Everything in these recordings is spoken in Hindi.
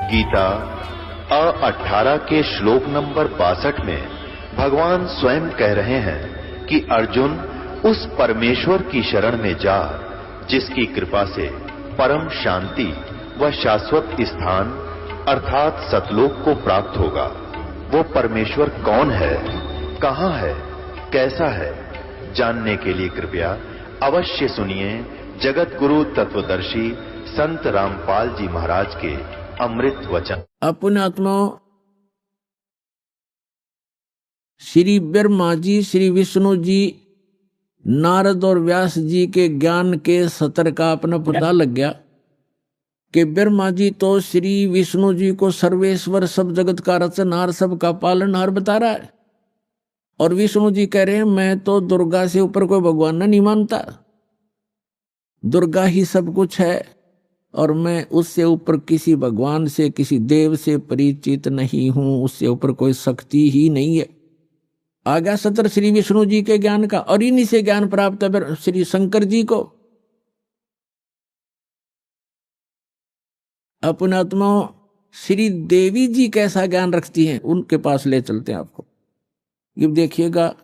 गीता 18 के श्लोक नंबर 62 में भगवान स्वयं कह रहे हैं कि अर्जुन उस परमेश्वर की शरण में जा जिसकी कृपा से परम शांति व शाश्वत स्थान अर्थात सतलोक को प्राप्त होगा। वो परमेश्वर कौन है, कहां है, कैसा है, जानने के लिए कृपया अवश्य सुनिए जगत गुरु तत्वदर्शी संत रामपाल जी महाराज के अमृत वचन। अपने आत्मा श्री ब्रह्मा जी, श्री विष्णु जी, नारद और व्यास जी के ज्ञान के सतर का अपना पता लग गया कि ब्रह्मा जी तो श्री विष्णु जी को सर्वेश्वर, सब जगत का रचनहार, सब का पालनहार बता रहा है, और विष्णु जी कह रहे हैं मैं तो दुर्गा से ऊपर कोई भगवान नहीं मानता, दुर्गा ही सब कुछ है और मैं उससे ऊपर किसी भगवान से, किसी देव से परिचित नहीं हूं, उससे ऊपर कोई शक्ति ही नहीं है। आ गया सतर श्री विष्णु जी के ज्ञान का, और इन्हीं से ज्ञान प्राप्त है श्री शंकर जी को। अपने आत्मा श्री देवी जी कैसा ज्ञान रखती हैं, उनके पास ले चलते हैं आपको। ये देखिएगा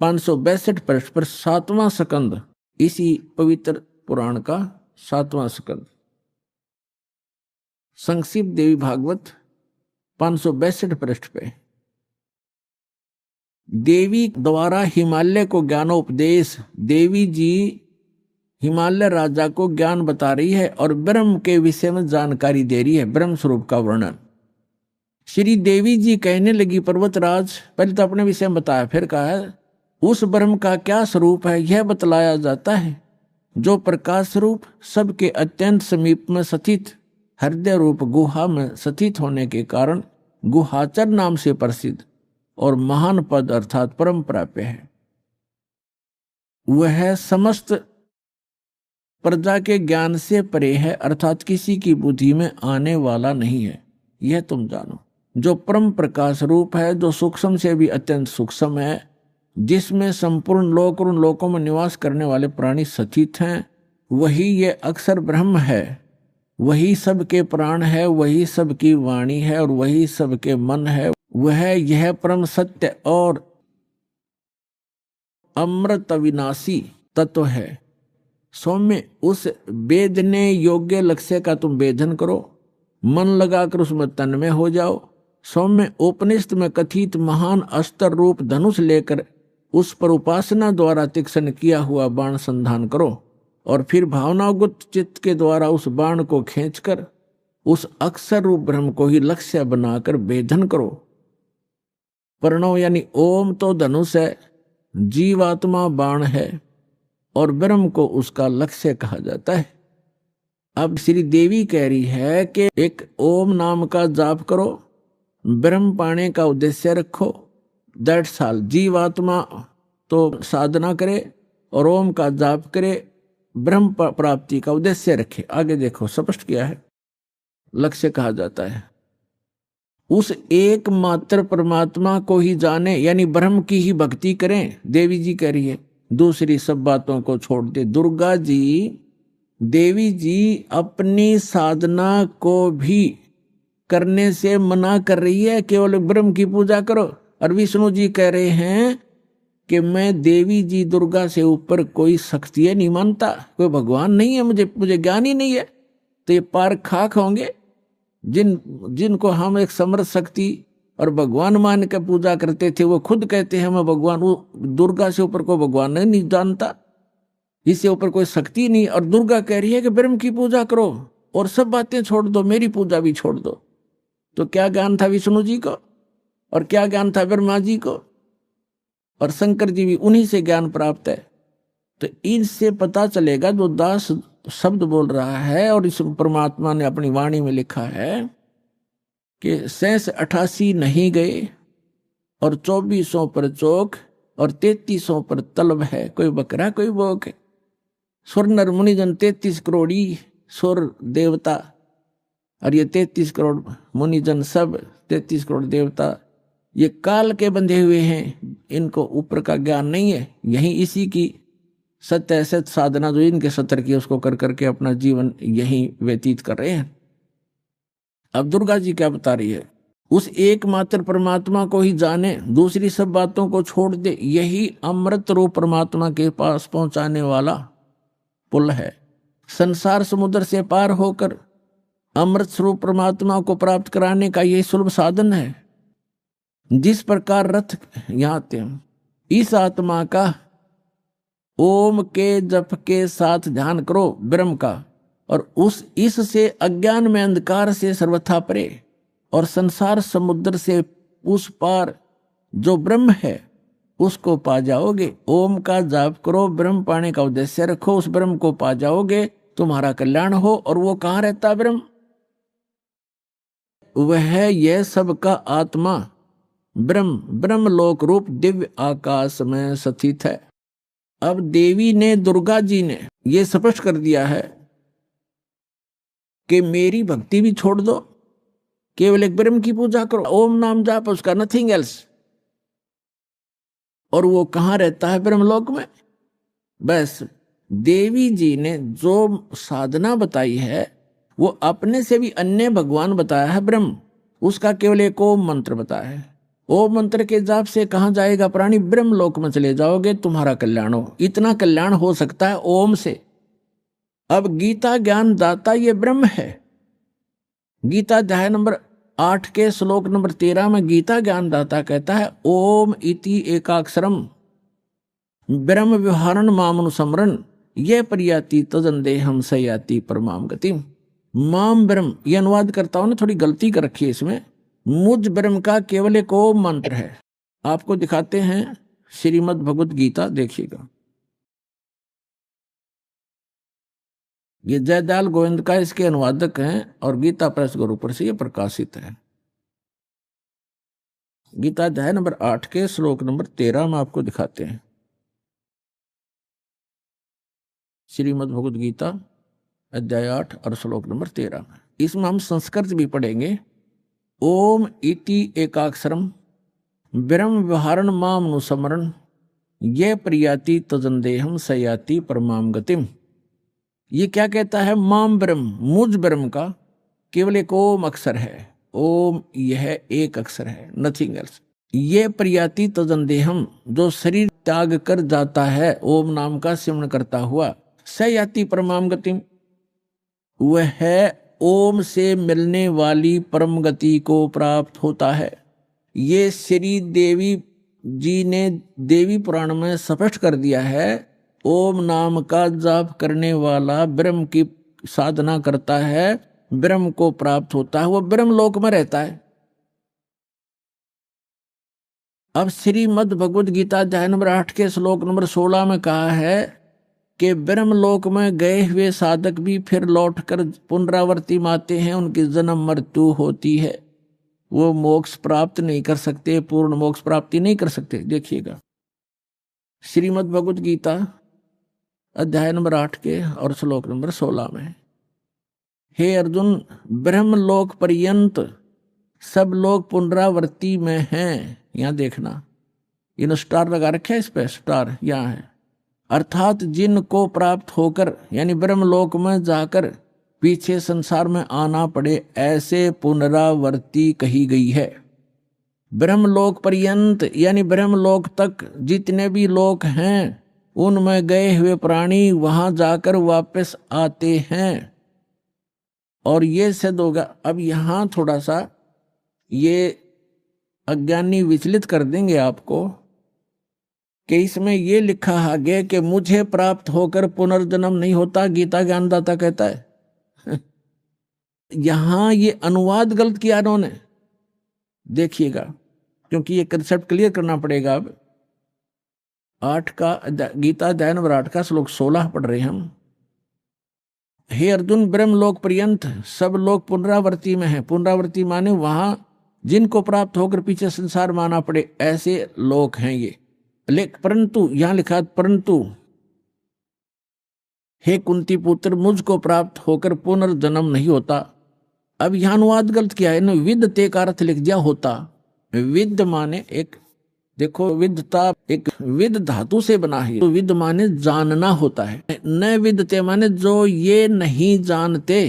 562 पृष्ठ पर 7वां स्कंद, इसी पवित्र पुराण का 7वां स्कंद, संक्षिप्त देवी भागवत 562 पृष्ठ पे। देवी द्वारा हिमालय को ज्ञानोपदेश, देवी जी हिमालय राजा को ज्ञान बता रही है और ब्रह्म के विषय में जानकारी दे रही है, ब्रह्म स्वरूप का वर्णन। श्री देवी जी कहने लगी पर्वतराज, पहले तो अपने विषय में बताया, फिर कहा है उस ब्रह्म का क्या स्वरूप है यह बतलाया जाता है, जो प्रकाश स्वरूप सबके अत्यंत समीप में स्थित हृदय रूप गुहा में स्थित होने के कारण गुहाचर नाम से प्रसिद्ध और महान पद अर्थात परम प्राप्य है। वह समस्त प्रजा के ज्ञान से परे है, अर्थात किसी की बुद्धि में आने वाला नहीं है, यह तुम जानो। जो परम प्रकाश रूप है, जो सूक्ष्म से भी अत्यंत सूक्ष्म है, जिसमें संपूर्ण लोक और उन लोकों में निवास करने वाले प्राणी स्थित हैं, वही ये अक्षर ब्रह्म है, वही सबके प्राण है, वही सबकी वाणी है और वही सबके मन है। वह यह परम सत्य और अमृत अविनाशी तत्व है। सौम्य उस वेदने योग्य लक्ष्य का तुम वेदन करो, मन लगाकर उसमें तन्मय हो जाओ। सौम्य उपनिषद में कथित महान अस्त्र रूप धनुष लेकर उस पर उपासना द्वारा तीक्ष्ण किया हुआ बाण संधान करो, और फिर भावनागुप्त चित्त के द्वारा उस बाण को खींचकर उस अक्षर रूप ब्रह्म को ही लक्ष्य बनाकर वेदन करो। प्रणव यानी ओम तो धनुष है, जीवात्मा बाण है और ब्रह्म को उसका लक्ष्य कहा जाता है। अब श्री देवी कह रही है कि एक ओम नाम का जाप करो, ब्रह्म पाने का उद्देश्य रखो, दैट्स ऑल। जीवात्मा तो साधना करे और ओम का जाप करे, ब्रह्म प्राप्ति का उद्देश्य रखे। आगे देखो स्पष्ट किया है, लक्ष्य कहा जाता है। उस एकमात्र परमात्मा को ही जाने, यानी ब्रह्म की ही भक्ति करें। देवी जी कह रही है दूसरी सब बातों को छोड़ दे। दुर्गा जी, देवी जी अपनी साधना को भी करने से मना कर रही है, केवल ब्रह्म की पूजा करो। और विष्णु जी कह रहे हैं कि मैं देवी जी दुर्गा से ऊपर कोई शक्ति नहीं मानता, कोई भगवान नहीं है, मुझे ज्ञान ही नहीं है। तो ये पार खाक होंगे जिनको हम एक समर्थ शक्ति और भगवान मान के पूजा करते थे, वो खुद कहते हैं मैं भगवान, वो दुर्गा से ऊपर कोई भगवान नहीं जानता, इससे ऊपर कोई शक्ति नहीं। और दुर्गा कह रही है कि ब्रह्म की पूजा करो और सब बातें छोड़ दो, मेरी पूजा भी छोड़ दो। तो क्या ज्ञान था विष्णु जी को और क्या ज्ञान था ब्रह्मा जी को, और शंकर जी भी उन्हीं से ज्ञान प्राप्त है। तो इनसे पता चलेगा, जो दास शब्द बोल रहा है और इस परमात्मा ने अपनी वाणी में लिखा है कि 88 नहीं गए और 2400 पर चौक और 3300 पर तलब है, कोई बकरा कोई बोक है। सुर नर मुनिजन 33 करोड़ी सुर देवता, और ये 33 करोड़ मुनिजन सब 33 करोड़ देवता ये काल के बंधे हुए हैं, इनको ऊपर का ज्ञान नहीं है। यही इसी की सत्य सत्य साधना जो इनके सत्र की उसको कर करके अपना जीवन यही व्यतीत कर रहे हैं। अब दुर्गा जी क्या बता रही है, उस एकमात्र परमात्मा को ही जाने, दूसरी सब बातों को छोड़ दे, यही अमृत रूप परमात्मा के पास पहुंचाने वाला पुल है। संसार समुद्र से पार होकर अमृत स्वरूप परमात्मा को प्राप्त कराने का यही सुलभ साधन है। जिस प्रकार रथ यहां आते हैं, इस आत्मा का ओम के जप के साथ ध्यान करो ब्रह्म का, और इससे अज्ञान में अंधकार से सर्वथा परे और संसार समुद्र से उस पार जो ब्रह्म है उसको पा जाओगे। ओम का जाप करो, ब्रह्म पाने का उद्देश्य रखो, उस ब्रह्म को पा जाओगे, तुम्हारा कल्याण हो। और वो कहाँ रहता है ब्रह्म? वह यह सबका आत्मा ब्रह्म लोक रूप दिव्य आकाश में स्थित है। अब देवी ने, दुर्गा जी ने ये स्पष्ट कर दिया है कि मेरी भक्ति भी छोड़ दो, केवल एक ब्रह्म की पूजा करो, ओम नाम जाप, उसका नथिंग एल्स। और वो कहाँ रहता है? ब्रह्मलोक में। बस देवी जी ने जो साधना बताई है वो अपने से भी अन्य भगवान बताया है ब्रह्म, उसका केवल एक ओम मंत्र बताया है। ओम मंत्र के जाप से कहाँ जाएगा प्राणी? ब्रह्मलोक में चले जाओगे, तुम्हारा कल्याण हो। इतना कल्याण हो सकता है ओम से। अब गीता ज्ञान दाता ये ब्रह्म है। गीता अध्याय नंबर 8 के श्लोक नंबर 13 में गीता ज्ञान दाता कहता है, ओम इति एकाक्षरम ब्रह्म व्यवहारण मामनुसमरण ये परियाति तजंदेहम सयाति परमाम गति। माम ब्रह्म, ये अनुवाद करता हूं ने थोड़ी गलती कर रखी है इसमें। मुझ ब्रह्म का केवल एक ओम मंत्र है। आपको दिखाते हैं श्रीमद् भगवद गीता, देखिएगा। ये जयदयाल गोविंद का इसके अनुवादक हैं और गीता प्रेस गुरुपुर से ये प्रकाशित है। गीता अध्याय नंबर 8 के श्लोक नंबर 13 में आपको दिखाते हैं। श्रीमद् भगवद गीता अध्याय 8 और श्लोक नंबर 13 में। इसमें हम संस्कृत भी पढ़ेंगे। ओम इति एकाक्षरम ब्रह्म व्यवहारण मामनुसमरण ये प्रियाति तजंदेहम सयाति परमाम गतिम। ये क्या कहता है? माम ब्रह्म, मुझ ब्रह्म का केवल एक ओम अक्षर है। ओम यह एक अक्षर है, नथिंग एल्स। ये प्रियाति तजंदेहम, जो शरीर त्याग कर जाता है ओम नाम का सिमरण करता हुआ, सयाति परमाम गतिम, वह ओम से मिलने वाली परम गति को प्राप्त होता है। ये श्री देवी जी ने देवी पुराण में स्पष्ट कर दिया है। ओम नाम का जाप करने वाला ब्रह्म की साधना करता है, ब्रह्म को प्राप्त होता है, वो ब्रह्म लोक में रहता है। अब श्रीमद् भगवद गीता अध्याय नंबर 8 के श्लोक नंबर 16 में कहा है कि ब्रह्म लोक में गए हुए साधक भी फिर लौटकर पुनरावर्ती आते हैं, उनकी जन्म मृत्यु होती है, वो मोक्ष प्राप्त नहीं कर सकते, पूर्ण मोक्ष प्राप्ति नहीं कर सकते। देखिएगा श्रीमद् भगवद गीता अध्याय नंबर 8 के और श्लोक नंबर 16 में, हे अर्जुन, ब्रह्मलोक पर्यंत सब लोग पुनरावर्ती में हैं। यहां देखना, इन स्टार लगा रखे है, इस पे स्टार यहां है। अर्थात जिनको प्राप्त होकर यानी ब्रह्मलोक में जाकर पीछे संसार में आना पड़े, ऐसे पुनरावर्ती कही गई है। ब्रह्मलोक पर्यंत यानी ब्रह्मलोक तक जितने भी लोक हैं उनमें गए हुए प्राणी वहां जाकर वापस आते हैं। और ये सिद्ध होगा। अब यहां थोड़ा सा ये अज्ञानी विचलित कर देंगे आपको कि इसमें ये लिखा आगे कि मुझे प्राप्त होकर पुनर्जन्म नहीं होता, गीता ज्ञानदाता कहता है। यहां ये अनुवाद गलत किया इन्होंने, देखिएगा, क्योंकि ये कंसेप्ट क्लियर करना पड़ेगा। अब 8 का गीता अध्याय नंबर 8 का श्लोक 16 पढ़ रहे हैं हम। हे अर्जुन, ब्रह्मलोक पर्यंत सब लोग पुनरावर्ती में हैं। पुनरावर्ती माने वहां जिनको प्राप्त होकर पीछे संसार में आना पड़े, ऐसे लोग हैं ये। परंतु यहां लिखा, परंतु हे कुंती पुत्र, मुझको प्राप्त होकर पुनर्जन्म नहीं होता। अब यहां अनुवाद गलत किया है, विद्यते का अर्थ लिख दिया होता। विद्य माने एक, देखो विद्यता एक विद धातु से बना है, तो विद माने जानना होता है। न विद्यते माने जो ये नहीं जानते,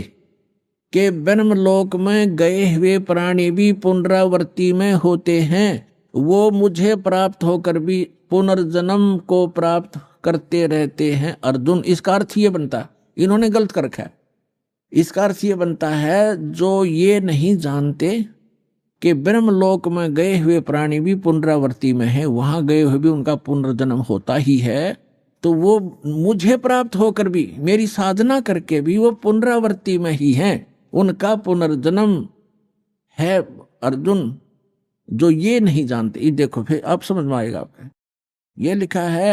कि ब्रह्मलोक में गए हुए प्राणी भी पुनरावृत्ति में होते हैं, वो मुझे प्राप्त होकर भी पुनर्जन्म को प्राप्त करते रहते हैं। अर्जुन, इसका अर्थ ये बनता, इन्होंने गलत कर रखा है, इसका अर्थ ये बनता है जो ये नहीं जानते कि ब्रह्मलोक में गए हुए प्राणी भी पुनरावृत्ति में है, वहां गए हुए भी उनका पुनर्जन्म होता ही है, तो वो मुझे प्राप्त होकर भी, मेरी साधना करके भी वो पुनरावृत्ति में ही हैं, उनका पुनर्जन्म है। अर्जुन, जो ये नहीं जानते, ये देखो फिर अब समझ में आएगा आपको। ये लिखा है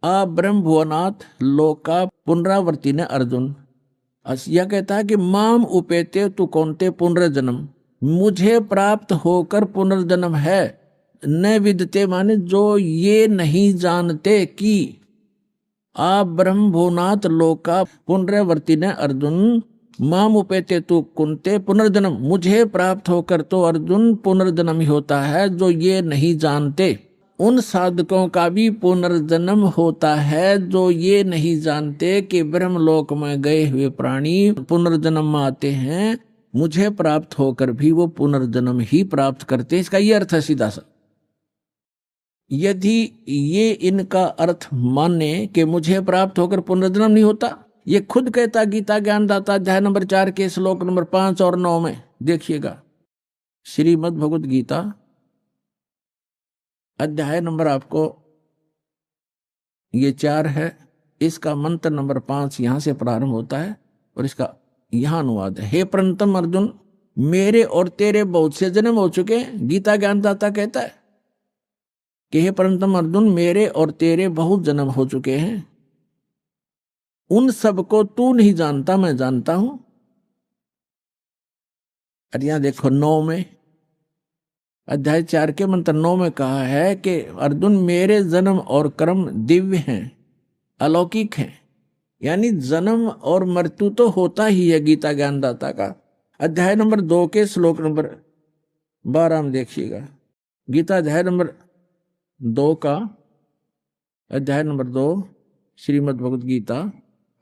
आ ब्रह्म भुवनाथ लोका पुनरावृत्ति ने अर्जुन। यह कहता है कि माम उपेते तु कौनते पुनर्जन्म, मुझे प्राप्त होकर पुनर्जन्म है। न विदते माने जो ये नहीं जानते कि आ ब्रह्म भुवनाथ लोका पुनरावृत्ति ने अर्जुन माम उपेते तु कुंते पुनर्जन्म, मुझे प्राप्त होकर तो अर्जुन पुनर्जन्म ही होता है। जो ये नहीं जानते उन साधकों का भी पुनर्जन्म होता है जो ये नहीं जानते कि ब्रह्मलोक में गए हुए प्राणी पुनर्जन्म में आते हैं, मुझे प्राप्त होकर भी वो पुनर्जन्म ही प्राप्त करते। इसका ये अर्थ है सीधा सा। यदि ये इनका अर्थ माने कि मुझे प्राप्त होकर पुनर्जन्म नहीं होता, ये खुद कहता गीता ज्ञानदाता अध्याय नंबर 4 के श्लोक नंबर 5 और 9 में देखिएगा। श्रीमद् भगवद गीता अध्याय नंबर आपको ये 4 है, इसका मंत्र नंबर 5 यहां से प्रारंभ होता है और इसका यहां अनुवाद है। हे प्रणतम अर्जुन, मेरे और तेरे बहुत से जन्म हो चुके हैं। गीता ज्ञानदाता कहता है कि हे प्रणतम अर्जुन, मेरे और तेरे बहुत जन्म हो चुके हैं, उन सबको तू नहीं जानता, मैं जानता हूं। और यहां देखो 9 में, अध्याय 4 के मंत्र 9 में कहा है कि अर्जुन, मेरे जन्म और कर्म दिव्य हैं, अलौकिक हैं। यानी जन्म और मृत्यु तो होता ही है गीता ज्ञानदाता का। अध्याय नंबर 2 के श्लोक नंबर 12 में देखिएगा। गीता अध्याय नंबर 2 का अध्याय नंबर 2 श्रीमद् भगवद गीता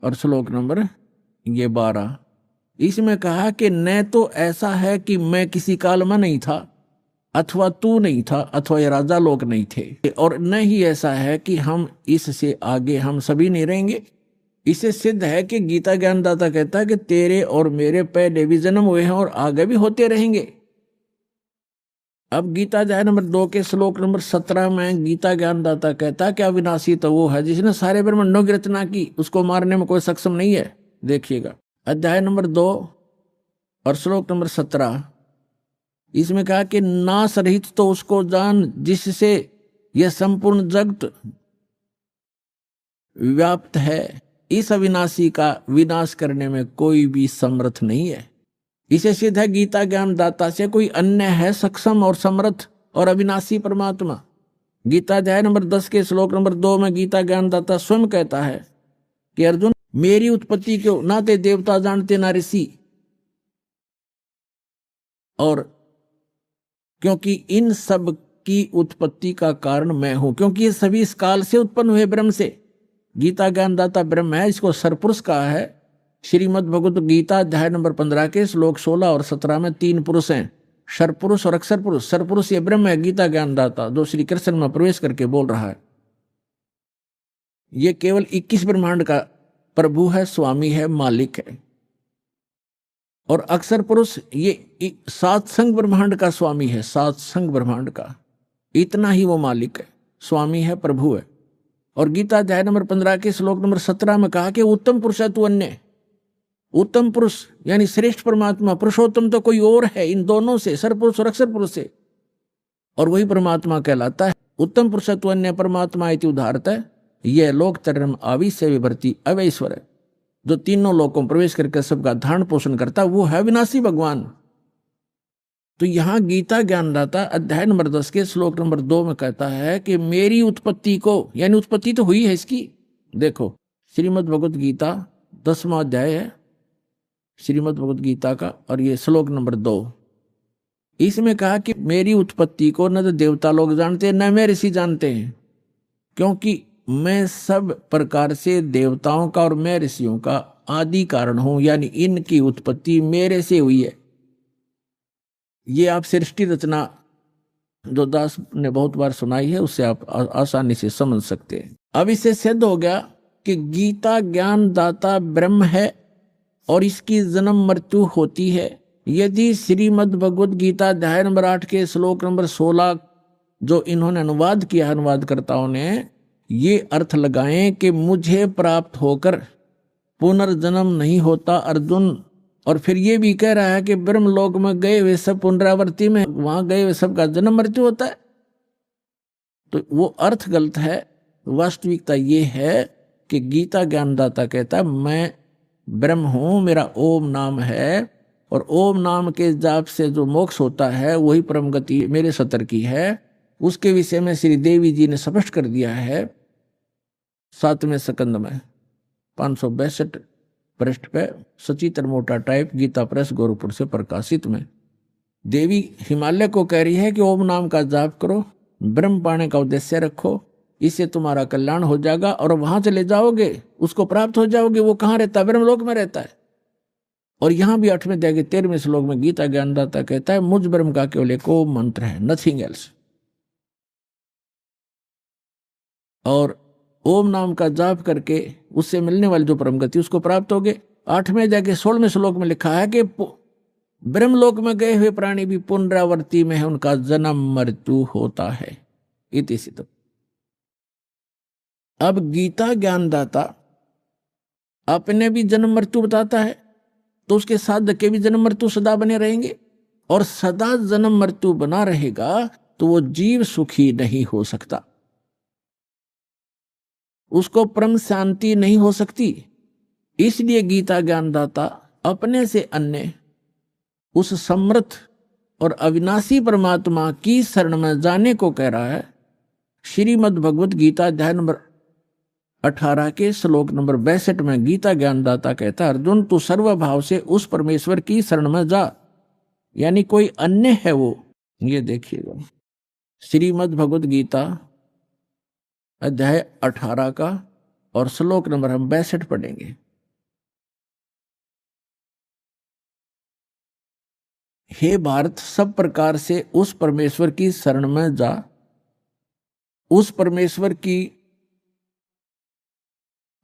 और श्लोक नंबर ये 12, इसमें कहा कि न तो ऐसा है कि मैं किसी काल में नहीं था, अथवा तू नहीं था, अथवा ये राजा लोग नहीं थे, और न ही ऐसा है कि हम इससे आगे हम सभी नहीं रहेंगे। इसे सिद्ध है कि गीता ज्ञानदाता कहता है कि तेरे और मेरे पहले भी जन्म हुए हैं और आगे भी होते रहेंगे। अब गीता अध्याय नंबर 2 के श्लोक नंबर 17 में गीता ज्ञानदाता कहता है कि अविनाशी तो वो है जिसने सारे ब्रह्मांडों की रचना की, उसको मारने में कोई सक्षम नहीं है। देखिएगा अध्याय नंबर 2 और श्लोक नंबर 17, इसमें कहा कि नाश रहित तो उसको जान जिससे यह संपूर्ण जगत व्याप्त है। इस अविनाशी का विनाश करने में कोई भी समर्थ नहीं है। इसे सिद्ध है गीता ज्ञानदाता से कोई अन्य है सक्षम और समर्थ और अविनाशी परमात्मा। गीता अध्याय नंबर 10 के श्लोक नंबर 2 में गीता ज्ञानदाता स्वयं कहता है कि अर्जुन, मेरी उत्पत्ति को ना ते देवता जानते ना ऋषि, और क्योंकि इन सब की उत्पत्ति का कारण मैं हूं, क्योंकि ये सभी इस काल से उत्पन्न हुए ब्रह्म से। गीता ज्ञानदाता ब्रह्म है, इसको सरपुरुष कहा है। श्रीमद् भगवत गीता अध्याय नंबर 15 के श्लोक 16 और 17 में 3 पुरुष हैं, सरपुरुष और अक्षर पुरुष। सरपुरुष ये ब्रह्म है गीता ज्ञानदाता, जो श्री कृष्ण में प्रवेश करके बोल रहा है। ये केवल 21 ब्रह्मांड का प्रभु है, स्वामी है, मालिक है। और अक्षर पुरुष ये 7 संग ब्रह्मांड का स्वामी है, 7 संग ब्रह्मांड का, इतना ही वो मालिक है, स्वामी है, प्रभु है। और गीता अध्याय नंबर 15 के श्लोक नंबर 17 में कहा कि उत्तम पुरुष है तू अन्य। उत्तम पुरुष यानी श्रेष्ठ परमात्मा, पुरुषोत्तम तो कोई और है इन दोनों से, सरपुरुष और अक्षर पुरुष से, और वही परमात्मा कहलाता है। उत्तम पुरुष तु अन्य परमात्मा इति उदाहरत है। यह लोक तरम आविश्य विभर्ति अवैश्वर है, जो तीनों लोकों प्रवेश करके सबका धारण पोषण करता, वो है विनाशी भगवान। तो यहां गीता ज्ञानदाता अध्याय नंबर 10 के श्लोक नंबर 2 में कहता है कि मेरी उत्पत्ति को, यानी उत्पत्ति तो हुई है इसकी। देखो श्रीमद् भगवद गीता 10वां अध्याय है श्रीमद् भगवद गीता का, और ये श्लोक नंबर 2, इसमें कहा कि मेरी उत्पत्ति को न तो देवता लोग जानते हैं न मैं ऋषि जानते हैं, क्योंकि मैं सब प्रकार से देवताओं का और मैं ऋषियों का आदि कारण हूं, यानी इनकी उत्पत्ति मेरे से हुई है। ये आप सृष्टि रचना जो दास ने बहुत बार सुनाई है उससे आप आसानी से समझ सकते हैं। अब इससे सिद्ध हो गया कि गीता ज्ञान दाता ब्रह्म है और इसकी जन्म मृत्यु होती है। यदि श्रीमद् भगवद गीता अध्याय नंबर 8 के श्लोक नंबर 16 जो इन्होंने अनुवाद किया, अनुवादकर्ताओं ने ये अर्थ लगाएं कि मुझे प्राप्त होकर पुनर्जन्म नहीं होता अर्जुन, और फिर ये भी कह रहा है कि ब्रह्मलोक में गए हुए सब पुनरावृत्ति में, वहां गए हुए सब का जन्म मृत्यु होता है, तो वो अर्थ गलत है। वास्तविकता ये है कि गीता ज्ञानदाता कहता है मैं ब्रह्म हूं, मेरा ओम नाम है, और ओम नाम के जाप से जो मोक्ष होता है वही परम गति मेरे सतर की है। उसके विषय में श्री देवी जी ने स्पष्ट कर दिया है 7वें स्कंद में 562 पृष्ठ पे, सचित्र मोटा टाइप, गीता प्रेस गोरखपुर से प्रकाशित में। देवी हिमालय को कह रही है कि ओम नाम का जाप करो, ब्रह्म पाने का उद्देश्य रखो, इससे तुम्हारा कल्याण हो जाएगा और वहां चले जाओगे, उसको प्राप्त हो जाओगे। वो कहाँ रहता है? ब्रह्मलोक में रहता है। और यहां भी 8वें अध्याय के 13वें श्लोक में गीता ज्ञानदाता कहता है मुझ ब्रह्म का केवल एक ओम मंत्र है, नथिंग एल्स। और ओम नाम का जाप करके उससे मिलने वाली जो परम गति उसको प्राप्त होगे। 8वें अध्याय के 16वें श्लोक में लिखा है कि ब्रह्मलोक में गए हुए प्राणी भी पुनरावृत्ति में है, उनका जन्म मृत्यु होता है। इति सिद्ध। अब गीता ज्ञानदाता अपने भी जन्म मृत्यु बताता है, तो उसके साथ के भी जन्म मृत्यु सदा बने रहेंगे, और सदा जन्म मृत्यु बना रहेगा तो वो जीव सुखी नहीं हो सकता, उसको परम शांति नहीं हो सकती। इसलिए गीता ज्ञानदाता अपने से अन्य उस समर्थ और अविनाशी परमात्मा की शरण में जाने को कह रहा है। श्रीमद् भगवत गीता अध्याय नंबर 18 के श्लोक नंबर 62 में गीता ज्ञानदाता कहता है अर्जुन तू सर्वभाव से उस परमेश्वर की शरण में जा, यानी कोई अन्य है वो। ये देखिएगा श्रीमद् भगवत गीता अध्याय 18 का और श्लोक नंबर हम 62 पढ़ेंगे। हे भारत, सब प्रकार से उस परमेश्वर की शरण में जा, उस परमेश्वर की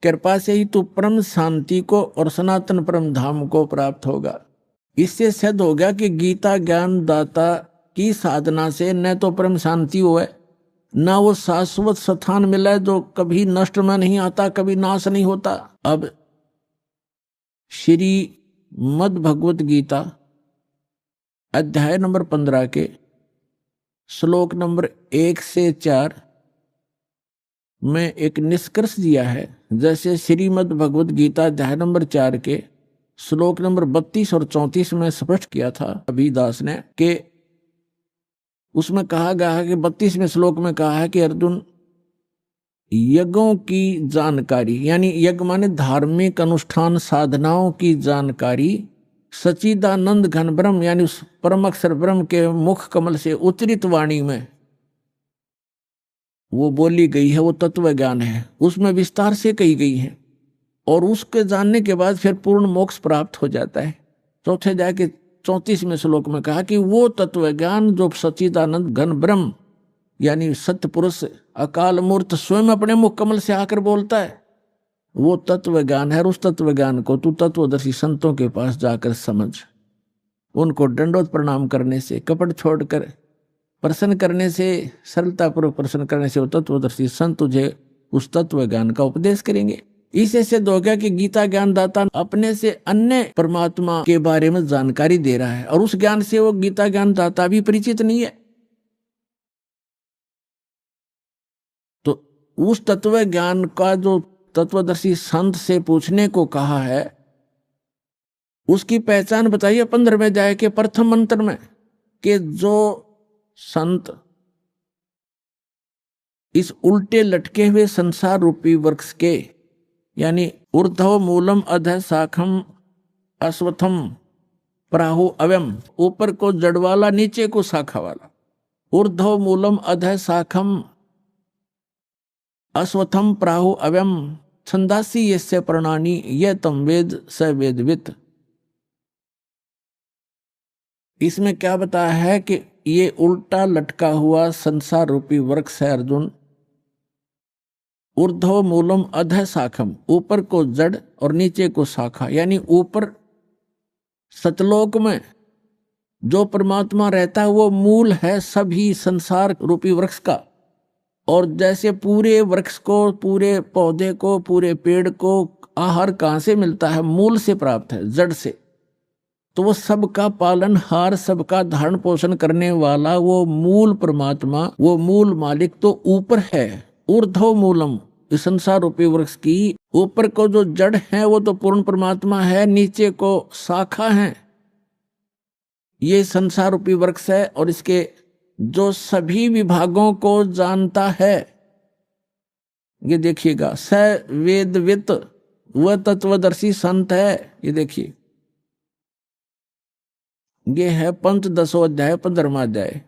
कृपा से ही तू परम शांति को और सनातन परम धाम को प्राप्त होगा। इससे सिद्ध हो गया कि गीता ज्ञान दाता की साधना से न तो परम शांति हो है, ना वो शाश्वत स्थान मिला है जो कभी नष्ट में नहीं आता, कभी नाश नहीं होता। अब श्री मद् भगवत गीता अध्याय नंबर 15 के श्लोक नंबर 1 से 4 में एक निष्कर्ष दिया है। जैसे श्रीमद् भगवत गीता अध्याय नंबर 4 के श्लोक नंबर 32 और 34 में स्पष्ट किया था अभिदास ने कि उसमें कहा गया है कि 32वें श्लोक में कहा है कि अर्जुन यज्ञों की जानकारी, यानी यज्ञ माने धार्मिक अनुष्ठान साधनाओं की जानकारी सच्चिदानंद घन ब्रह्म यानी उस परम अक्षर ब्रह्म के मुख कमल से उच्चरित वाणी में वो बोली गई है, वो तत्व ज्ञान है, उसमें विस्तार से कही गई है, और उसके जानने के बाद फिर पूर्ण मोक्ष प्राप्त हो जाता है। चौथे अध्याय के 34वें श्लोक में कहा कि वो तत्व ज्ञान जो सच्चिदानंद घन ब्रह्म यानी सत्य पुरुष अकाल मूर्त स्वयं अपने मुख कमल से आकर बोलता है, वो तत्व ज्ञान है। और उस तत्व ज्ञान को तू तत्वदर्शी संतों के पास जाकर समझ, उनको दंडोत प्रणाम करने से, कपट छोड़कर प्रसन्न करने से, सरलतापूर्वक प्रसन्न करने से वो तत्वदर्शी संत तुझे उस तत्व ज्ञान का उपदेश करेंगे। इससे सिद्ध हो गया कि गीता ज्ञानदाता अपने से अन्य परमात्मा के बारे में जानकारी दे रहा है, और उस ज्ञान से वो गीता ज्ञानदाता भी परिचित नहीं है। तो उस तत्व ज्ञान का जो तत्वदर्शी संत से पूछने को कहा है, उसकी पहचान बताइए 15वें अध्याय के प्रथम मंत्र में, कि जो संत इस उल्टे लटके हुए संसार रूपी वृक्ष के यानी ऊर्ध्व मूलम अधः शाखम अश्वत्थम प्राहु अव्यम, ऊपर को जड़ वाला नीचे को शाखा वाला, ऊर्ध्व मूलम अधः शाखम अश्वत्थम प्राहु अव्यम छंदासी यस्य प्रणानी ये तम वेद स वेदवित। इसमें क्या बताया है कि ये उल्टा लटका हुआ संसार रूपी वृक्ष है अर्जुन। ऊर्ध्व मूलम अधः शाखम, ऊपर को जड़ और नीचे को शाखा, यानी ऊपर सतलोक में जो परमात्मा रहता है वो मूल है सभी संसार रूपी वृक्ष का। और जैसे पूरे वृक्ष को, पूरे पौधे को, पूरे पेड़ को आहार कहाँ से मिलता है? मूल से प्राप्त है, जड़ से। तो वो सबका पालनहार, सबका धारण पोषण करने वाला वो मूल परमात्मा, वो मूल मालिक तो ऊपर है। ऊर्ध्व मूलम, इस संसार रूपी वृक्ष की ऊपर को जो जड़ है वो तो पूर्ण परमात्मा है, नीचे को शाखा है, ये संसार रूपी वृक्ष है। और इसके जो सभी विभागों को जानता है, ये देखिएगा, स वेदवित, वह तत्वदर्शी संत है। ये देखिए, ये है पंचदशो अध्याय 15वां अध्याय,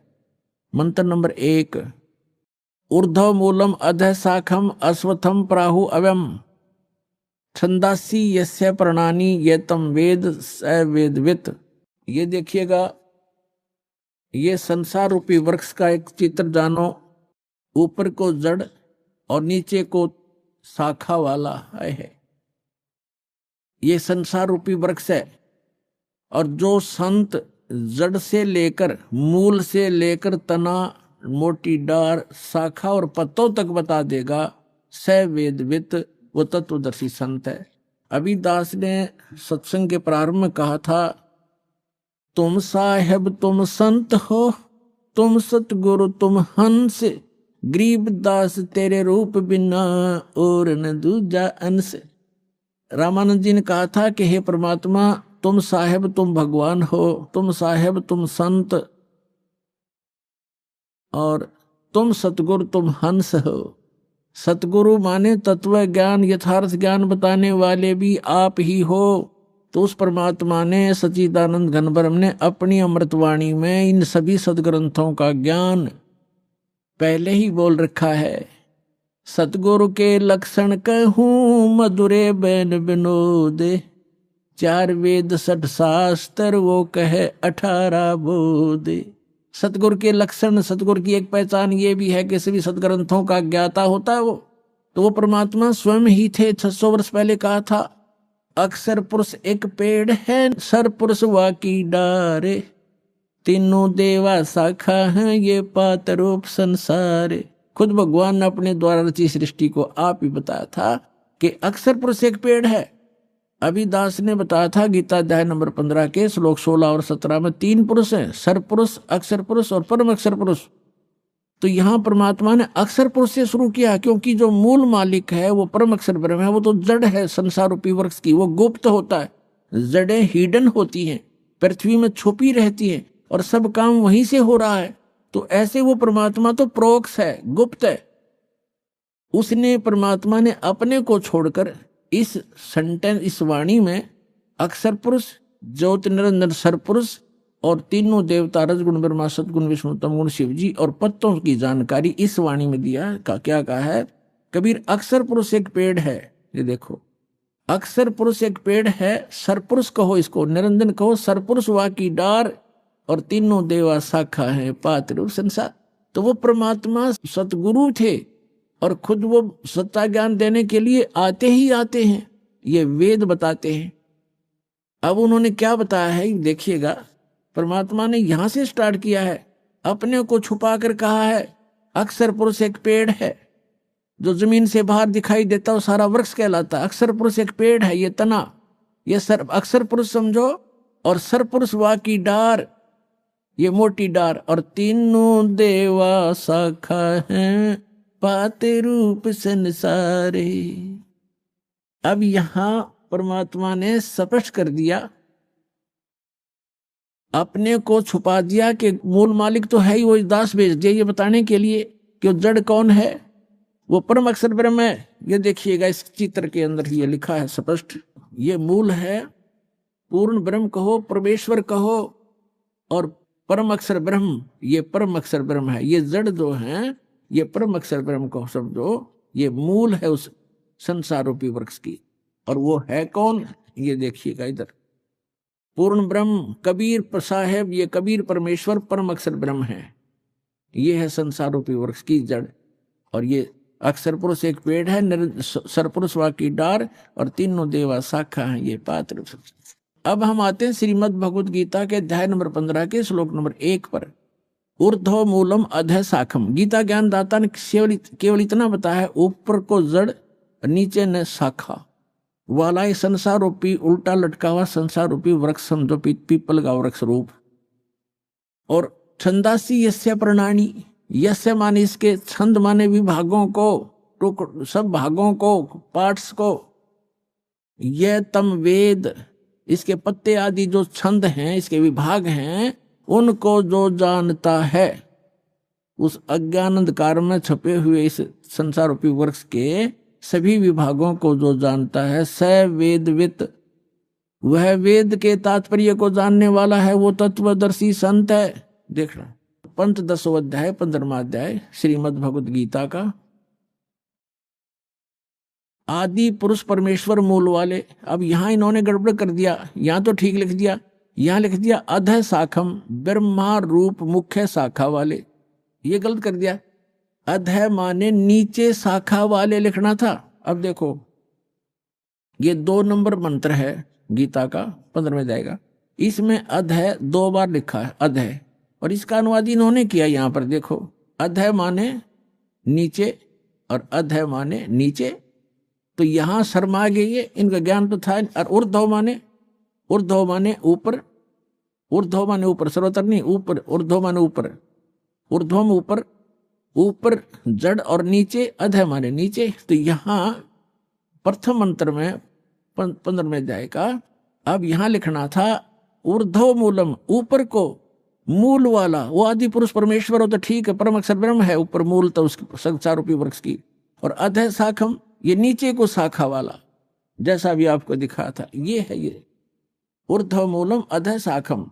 मंत्र नंबर 1। ऊर्ध्व मूलम अधः शाखम अश्वत्थम प्राहु अव्यम छंदासी यस्य प्रणानी ये तम वेद स वेदवित। ये देखिएगा, ये संसार रूपी वृक्ष का एक चित्र जानो, ऊपर को जड़ और नीचे को शाखा वाला है। ये संसार रूपी वृक्ष है। और जो संत जड़ से लेकर, मूल से लेकर तना, मोटी डार, शाखा और पत्तों तक बता देगा, स वेदवित, वो तत्वदर्शी संत है। अभिदास ने सत्संग के प्रारंभ में कहा था, तुम साहेब तुम संत हो, तुम सतगुरु तुम हंस, गरीबदास तेरे रूप बिना और न दूजा अंश। रामानंद जी ने कहा था कि हे परमात्मा, तुम साहेब तुम भगवान हो, तुम साहेब तुम संत, और तुम सतगुरु तुम हंस हो। सतगुरु माने तत्व ज्ञान, यथार्थ ज्ञान बताने वाले भी आप ही हो। तो उस परमात्मा ने, सच्चिदानंद घन ब्रह्म ने अपनी अमृतवाणी में इन सभी सदग्रंथों का ज्ञान पहले ही बोल रखा है। सतगुरु के लक्षण कहूँ मधुरे बैन विनोद, 4 वेद 60 शास्त्र वो कहे 18 बोध। सतगुरु के लक्षण, सतगुरु की एक पहचान ये भी है कि सभी सदग्रंथों का ज्ञाता होता है वो। तो वो परमात्मा स्वयं ही थे। 600 वर्ष पहले कहा था, अक्षर पुरुष एक पेड़ है, सर पुरुष वाकी डारे, तीनों देवा शाखा हैं ये पात रूप संसारे। खुद भगवान ने अपने द्वारा रची सृष्टि को आप ही बताया था कि अक्षर पुरुष एक पेड़ है। अभिदास ने बताया था गीता अध्याय नंबर 15 के श्लोक 16 और 17 में 3 पुरुष हैं, सर पुरुष, अक्षर पुरुष और परम अक्षर पुरुष। तो यहाँ परमात्मा ने अक्षर पुरुष से शुरू किया, क्योंकि जो मूल मालिक है वो परम अक्षर ब्रह्म है। वो तो जड़ है संसार रूपी वृक्ष की, वो गुप्त होता है। जड़ें हिडन होती हैं, पृथ्वी में छुपी रहती हैं, और सब काम वहीं से हो रहा है। तो ऐसे वो परमात्मा तो प्रोक्ष है, गुप्त है। उसने, परमात्मा ने अपने को छोड़कर इस सेंटेंस, इस वाणी में अक्षर पुरुष, ज्योति निरंजन सर पुरुष और तीनों देवता, रजगुण ब्रह्मा, सतगुण विष्णु, तमगुण शिव जी और पत्तों की जानकारी इस वाणी में दिया। क्या कहा है कबीर? अक्षर पुरुष एक पेड़ है। ये देखो, अक्षर पुरुष एक पेड़ है, सरपुरुष कहो इसको, निरंजन कहो, सरपुरुष वा की डार, और तीनों देवा शाखा है पात्र रूप संसार। तो वो परमात्मा सतगुरु थे, और खुद वो सत्ता ज्ञान देने के लिए आते ही आते हैं, ये वेद बताते हैं। अब उन्होंने क्या बताया है देखिएगा, परमात्मा ने यहां से स्टार्ट किया है, अपने को छुपा कर कहा है अक्षर पुरुष एक पेड़ है, जो जमीन से बाहर दिखाई देता है सारा वृक्ष कहलाता है। अक्षर पुरुष एक पेड़ है, ये तना, ये सर अक्षर पुरुष समझो, और सर पुरुष वा की डार, ये मोटी डार, और तीनों देवा शाखा हैं पाते रूप संसारे। अब यहां परमात्मा ने स्पष्ट कर दिया, अपने को छुपा दिया कि मूल मालिक तो है ही, वो दास भेज दिया ये बताने के लिए कि वो जड़ कौन है, वो परम अक्षर ब्रह्म है। ये देखिएगा इस चित्र के अंदर ये लिखा है स्पष्ट, ये मूल है, पूर्ण ब्रह्म कहो, परमेश्वर कहो, और परम अक्षर ब्रह्म, ये परम अक्षर ब्रह्म है। ये जड़ जो है ये परम अक्षर ब्रह्म को समझो, ये मूल है उस संसार रूपी वृक्ष की। और वो है कौन, ये देखिएगा इधर, पूर्ण ब्रह्म कबीर साहेब, ये कबीर परमेश्वर परम अक्षर ब्रह्म है। ये है संसार रूपी वृक्ष की जड़। और ये अक्षर पुरुष एक पेड़ है, सरपुरुष वा की डार, और तीनों देवा शाखा है ये पात्र। अब हम आते हैं श्रीमद् भगवद गीता के अध्याय नंबर 15 के श्लोक नंबर 1 पर। ऊर्ध्व मूलम अधः शाखम। गीता ज्ञान दाता ने केवल इतना बताया, ऊपर को जड़, नीचे न शाखा वाला ये संसार रूपी उल्टा लटका हुआ संसार रूपी वृक्ष समझो, पीपल का वृक्ष रूप। और छंदासी यस्य प्रणानी, यस्य माने इसके, छंद माने विभागों को, सब भागों को, पार्ट्स को, यह तम वेद, इसके पत्ते आदि जो छंद हैं, इसके विभाग हैं, उनको जो जानता है, उस अज्ञान अंधकार में छपे हुए इस संसार रूपी वृक्ष के सभी विभागों को जो जानता है, स वेदवित, वह वेद के तात्पर्य को जानने वाला है, वो तत्वदर्शी संत है। देखना पंचदशो अध्याय 15वां अध्याय श्रीमद् भगवद गीता का। आदि पुरुष परमेश्वर मूल वाले। अब यहां इन्होंने गड़बड़ कर दिया, यहां तो ठीक लिख दिया, यहां लिख दिया अधः शाखम, ब्रह्मा रूप मुख्य शाखा वाले, ये गलत कर दिया। अधः माने नीचे शाखा वाले लिखना था। अब देखो ये 2 नंबर मंत्र है गीता का 15वें अध्याय का, इसमें अधः 2 बार लिखा है अधः, और इसका अनुवाद इन्होंने किया। यहां पर देखो अधः माने नीचे और अधः माने नीचे, तो यहां शर्मा गए ये, इनका ज्ञान तो था। और ऊर्ध्व माने ऊपर, ऊर्ध्व माने ऊपर, सर्वतर नहीं, ऊपर, ऊर्ध्व माने ऊपर, ऊर्ध्वम ऊपर, ऊपर जड़, और नीचे अधः माने नीचे। तो यहां प्रथम मंत्र में 15वें अध्याय का अब यहां लिखना था ऊर्ध्व मूलम, ऊपर को मूल वाला, वो आदि पुरुष परमेश्वर हो तो ठीक है, परम अक्षर ब्रह्म है, ऊपर मूल तो उसकी संसार रूपी वृक्ष की। और अधः शाखम, ये नीचे को शाखा वाला, जैसा भी आपको दिखा था, ये है ये ऊर्ध्व मूलम अधः शाखम।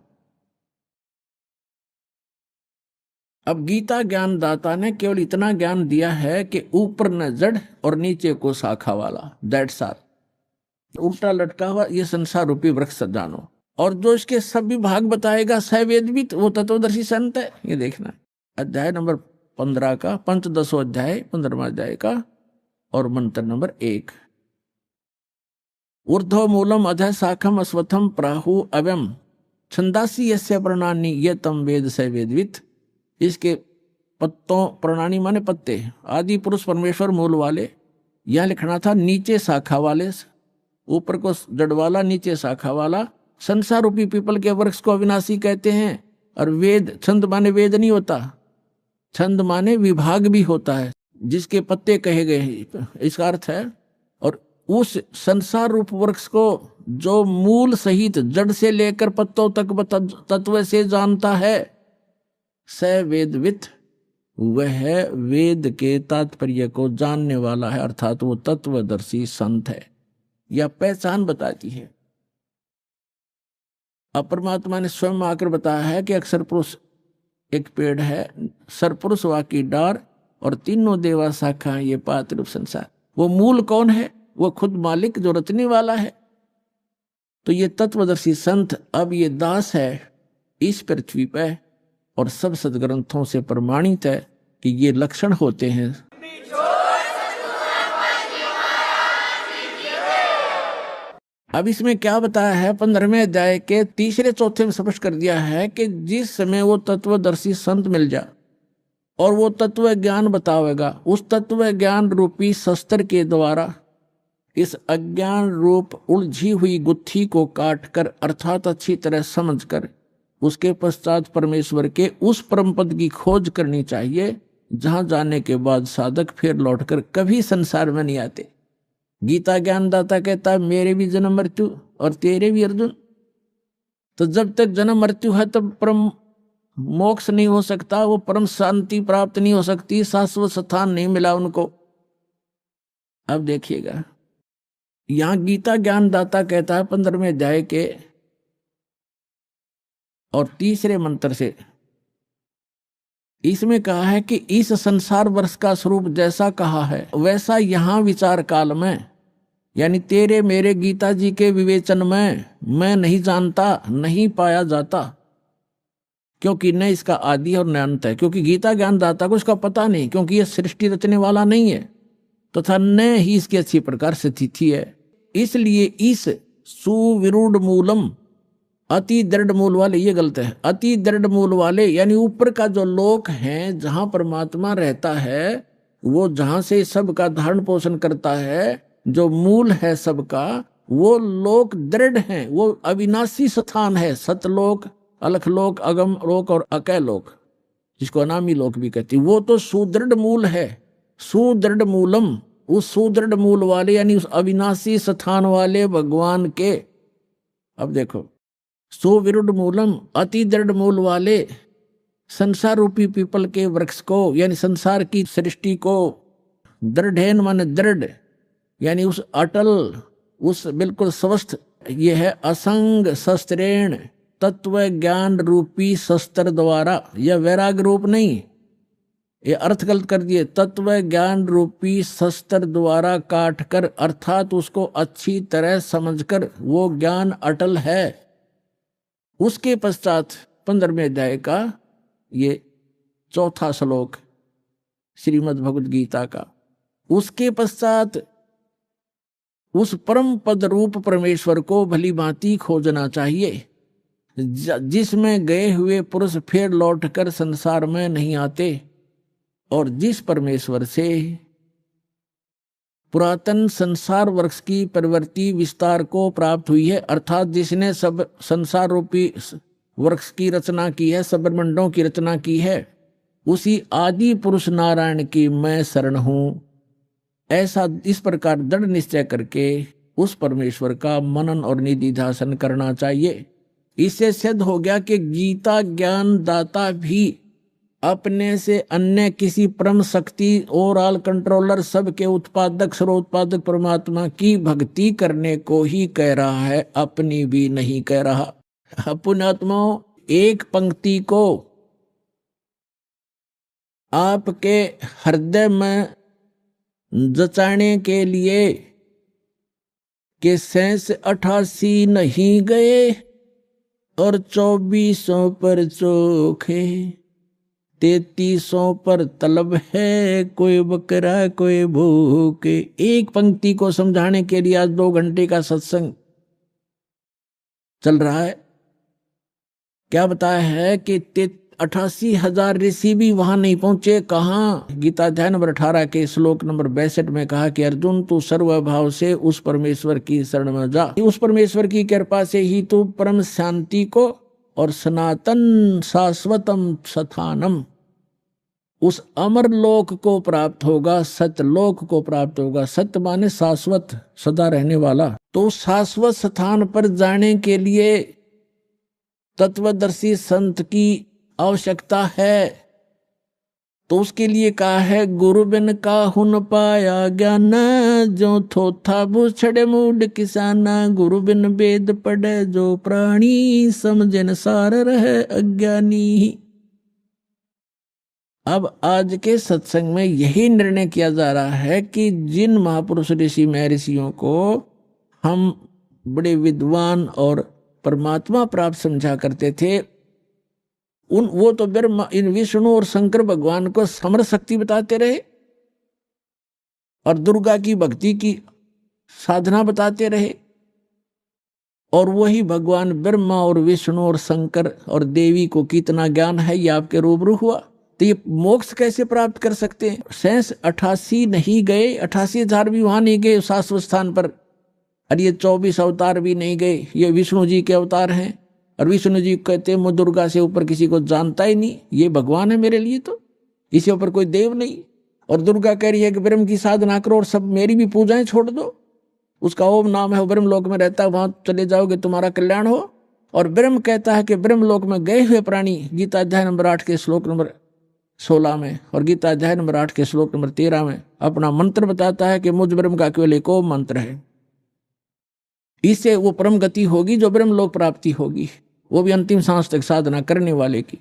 अब गीता ज्ञान दाता ने केवल इतना ज्ञान दिया है कि ऊपर न जड़ और नीचे को शाखा वाला, दैट्स ऑल। उल्टा लटका हुआ ये संसार रूपी वृक्ष जानो। और जो इसके सभी भाग बताएगा सवेदवित, वो तत्वदर्शी संत है। ये देखना अध्याय नंबर 15 का, पंचदशो अध्याय 15वां अध्याय का, और मंत्र नंबर 1। ऊर्ध्व मूलम अधः शाखम अश्वत्थम प्राहु अव्यम छंदासी यस्य प्रणानी ये तम वेद स वेदवित। इसके पत्तों, प्रणानी माने पत्ते, आदि पुरुष परमेश्वर मूल वाले, यह लिखना था नीचे शाखा वाले, ऊपर को जड़ वाला, नीचे शाखा वाला। संसार रूपी पीपल के वृक्ष को अविनाशी कहते हैं। और वेद, छंद माने वेद नहीं होता, छंद माने विभाग भी होता है, जिसके पत्ते कहे गए हैं, इसका अर्थ है। और उस संसार रूप वृक्ष को जो मूल सहित जड़ से लेकर पत्तों तक तत्व से जानता है, स वेदवित, वह वेद के तात्पर्य को जानने वाला है, अर्थात वो तत्वदर्शी संत है। यह पहचान बताती है। अब परमात्मा ने स्वयं आकर बताया है कि अक्षर पुरुष एक पेड़ है, सरपुरुष वा की डार, और तीनों देवा शाखा ये पात्र रूप संसार। वो मूल कौन है? वो खुद मालिक जो रचने वाला है। तो ये तत्वदर्शी संत अब ये दास है इस पृथ्वी पे, और सब सदग्रंथों से प्रमाणित है कि ये लक्षण होते हैं। अब इसमें क्या बताया है 15वें अध्याय के 3-4 में स्पष्ट कर दिया है कि जिस समय वो तत्वदर्शी संत मिल जाए और वो तत्व ज्ञान बतावेगा, उस तत्व ज्ञान रूपी शस्त्र के द्वारा इस अज्ञान रूप उलझी हुई गुत्थी को काटकर, अर्थात अच्छी तरह समझकर, उसके पश्चात परमेश्वर के उस परम पद की खोज करनी चाहिए, जहां जाने के बाद साधक फिर लौटकर कभी संसार में नहीं आते। गीता ज्ञानदाता कहता है मेरे भी जन्म मृत्यु और तेरे भी अर्जुन। तो जब तक जन्म मृत्यु है तब परम मोक्ष नहीं हो सकता, वो परम शांति प्राप्त नहीं हो सकती, शाश्वत स्थान नहीं मिला उनको। अब देखिएगा यहां गीता ज्ञानदाता कहता है 15वें अध्याय के और 3 मंत्र से इसमें कहा है कि इस संसार वर्ष का स्वरूप जैसा कहा है वैसा यहाँ विचार काल में, यानी तेरे मेरे गीता जी के विवेचन में मैं नहीं जानता, नहीं पाया जाता, क्योंकि न इसका आदि और न अंत है। क्योंकि गीता ज्ञानदाता को इसका पता नहीं, क्योंकि यह सृष्टि रचने वाला नहीं है, तथा न ही इसकी अच्छी प्रकार से तिथि है। इसलिए इस सुविरूढ़ मूलम, अति दृढ़ मूल वाले, ये गलत है, अति दृढ़ मूल वाले यानी ऊपर का जो लोक है जहां परमात्मा रहता है, वो जहां से सबका धारण पोषण करता है, जो मूल है सबका, वो लोक दृढ़ है, वो अविनाशी स्थान है। सतलोक, अलखलोक, अगम लोक और अकय लोक, जिसको अनामी लोक भी कहती, वो तो सुदृढ़ मूल है। सुदृढ़ मूलम, उस सुदृढ़ मूल वाले यानी उस अविनाशी स्थान वाले भगवान के, अब देखो, सुविरूढ़ मूलम, अति दृढ़ मूल वाले संसार रूपी पीपल के वृक्ष को, यानी संसार की सृष्टि को, दृढ़ेन माने दृढ़, यानी उस अटल, उस बिल्कुल स्वस्थ, यह है असंग शस्त्रेण, तत्व ज्ञान रूपी शस्त्र द्वारा, यह वैराग रूप नहीं, ये अर्थ गलत कर दिए, तत्व ज्ञान रूपी शस्त्र द्वारा काट कर, अर्थात उसको अच्छी तरह समझकर वो ज्ञान अटल है। उसके पश्चात 15वें अध्याय का ये 4था श्लोक श्रीमद् भगवद गीता का, उसके पश्चात उस परम पद रूप परमेश्वर को भली भांति खोजना चाहिए, जिसमें गए हुए पुरुष फिर लौटकर संसार में नहीं आते, और जिस परमेश्वर से पुरातन संसार वृक्ष की प्रवृत्ति विस्तार को प्राप्त हुई है, अर्थात जिसने सब संसार रूपी वृक्ष की रचना की है, सब ब्रह्मांडों की रचना की है, उसी आदि पुरुष नारायण की मैं शरण हूं। ऐसा इस प्रकार दृढ़ निश्चय करके उस परमेश्वर का मनन और निधिध्यासन करना चाहिए। इससे सिद्ध हो गया कि गीता ज्ञान दाता भी अपने से अन्य किसी परम शक्ति ओवरऑल कंट्रोलर सबके उत्पादक सर्वोत्पादक परमात्मा की भक्ति करने को ही कह रहा है, अपनी भी नहीं कह रहा। पुण्यात्माओं, एक पंक्ति को आपके हृदय में जचाने के लिए कि 88 नहीं गए और 2400 पर चोखे, 3300 पर तलब है, कोई बकरा कोई भूखे। एक पंक्ति को समझाने के लिए आज 2 घंटे का सत्संग चल रहा है। क्या बताया है कि 88,000 ऋषि भी वहां नहीं पहुंचे। कहाँ? गीता अध्याय नंबर 18 के श्लोक नंबर 62 में कहा कि अर्जुन तू सर्वभाव से उस परमेश्वर की शरण में जा, उस परमेश्वर की कृपा से ही तू परम शांति को और सनातन शाश्वतम स्थानम, उस अमर लोक को प्राप्त होगा, सत्यलोक को प्राप्त होगा। सत्य माने शाश्वत, सदा रहने वाला। तो शाश्वत स्थान पर जाने के लिए तत्वदर्शी संत की आवश्यकता है। तो उसके लिए कहा है गुरु बिन काहू न पाया ज्ञान, जो थोथा बुछड़े मूड किसाना, गुरु बिन वेद पढ़े जो प्राणी, समझन सार रहे अज्ञानी। अब आज के सत्संग में यही निर्णय किया जा रहा है कि जिन महापुरुष ऋषि महर्षियों को हम बड़े विद्वान और परमात्मा प्राप्त समझा करते थे, वो तो ब्रह्मा इन विष्णु और शंकर भगवान को समर शक्ति बताते रहे और दुर्गा की भक्ति की साधना बताते रहे, और वही भगवान ब्रह्मा और विष्णु और शंकर और देवी को कितना ज्ञान है ये आपके रूबरू हुआ। तो ये मोक्ष कैसे प्राप्त कर सकते हैं? 88 नहीं गए, 88,000 भी वहां नहीं गए शाश्वत स्थान पर, और ये 24 अवतार भी नहीं गए। ये विष्णु जी के अवतार हैं, और विष्णु जी कहते हैं मैं दुर्गा से ऊपर किसी को जानता ही नहीं, ये भगवान है मेरे लिए, तो इससे ऊपर कोई देव नहीं। और दुर्गा कह रही है कि ब्रह्म की साधना करो और सब मेरी भी पूजाएं छोड़ दो, उसका ओम नाम है, वो ब्रह्म लोक में रहता है, वहां चले जाओगे तुम्हारा कल्याण हो। और ब्रह्म कहता है कि ब्रह्म लोक में गए हुए प्राणी, गीता अध्याय नंबर 8 के श्लोक नंबर 16 में और गीता अध्याय नंबर 8 के श्लोक नंबर 13 में अपना मंत्र बताता है कि मुझ ब्रह्म का केवल एक ओम मंत्र है। इससे वो परम गति होगी जो ब्रह्म लोक प्राप्ति होगी, वो भी अंतिम सांस तक साधना करने वाले की।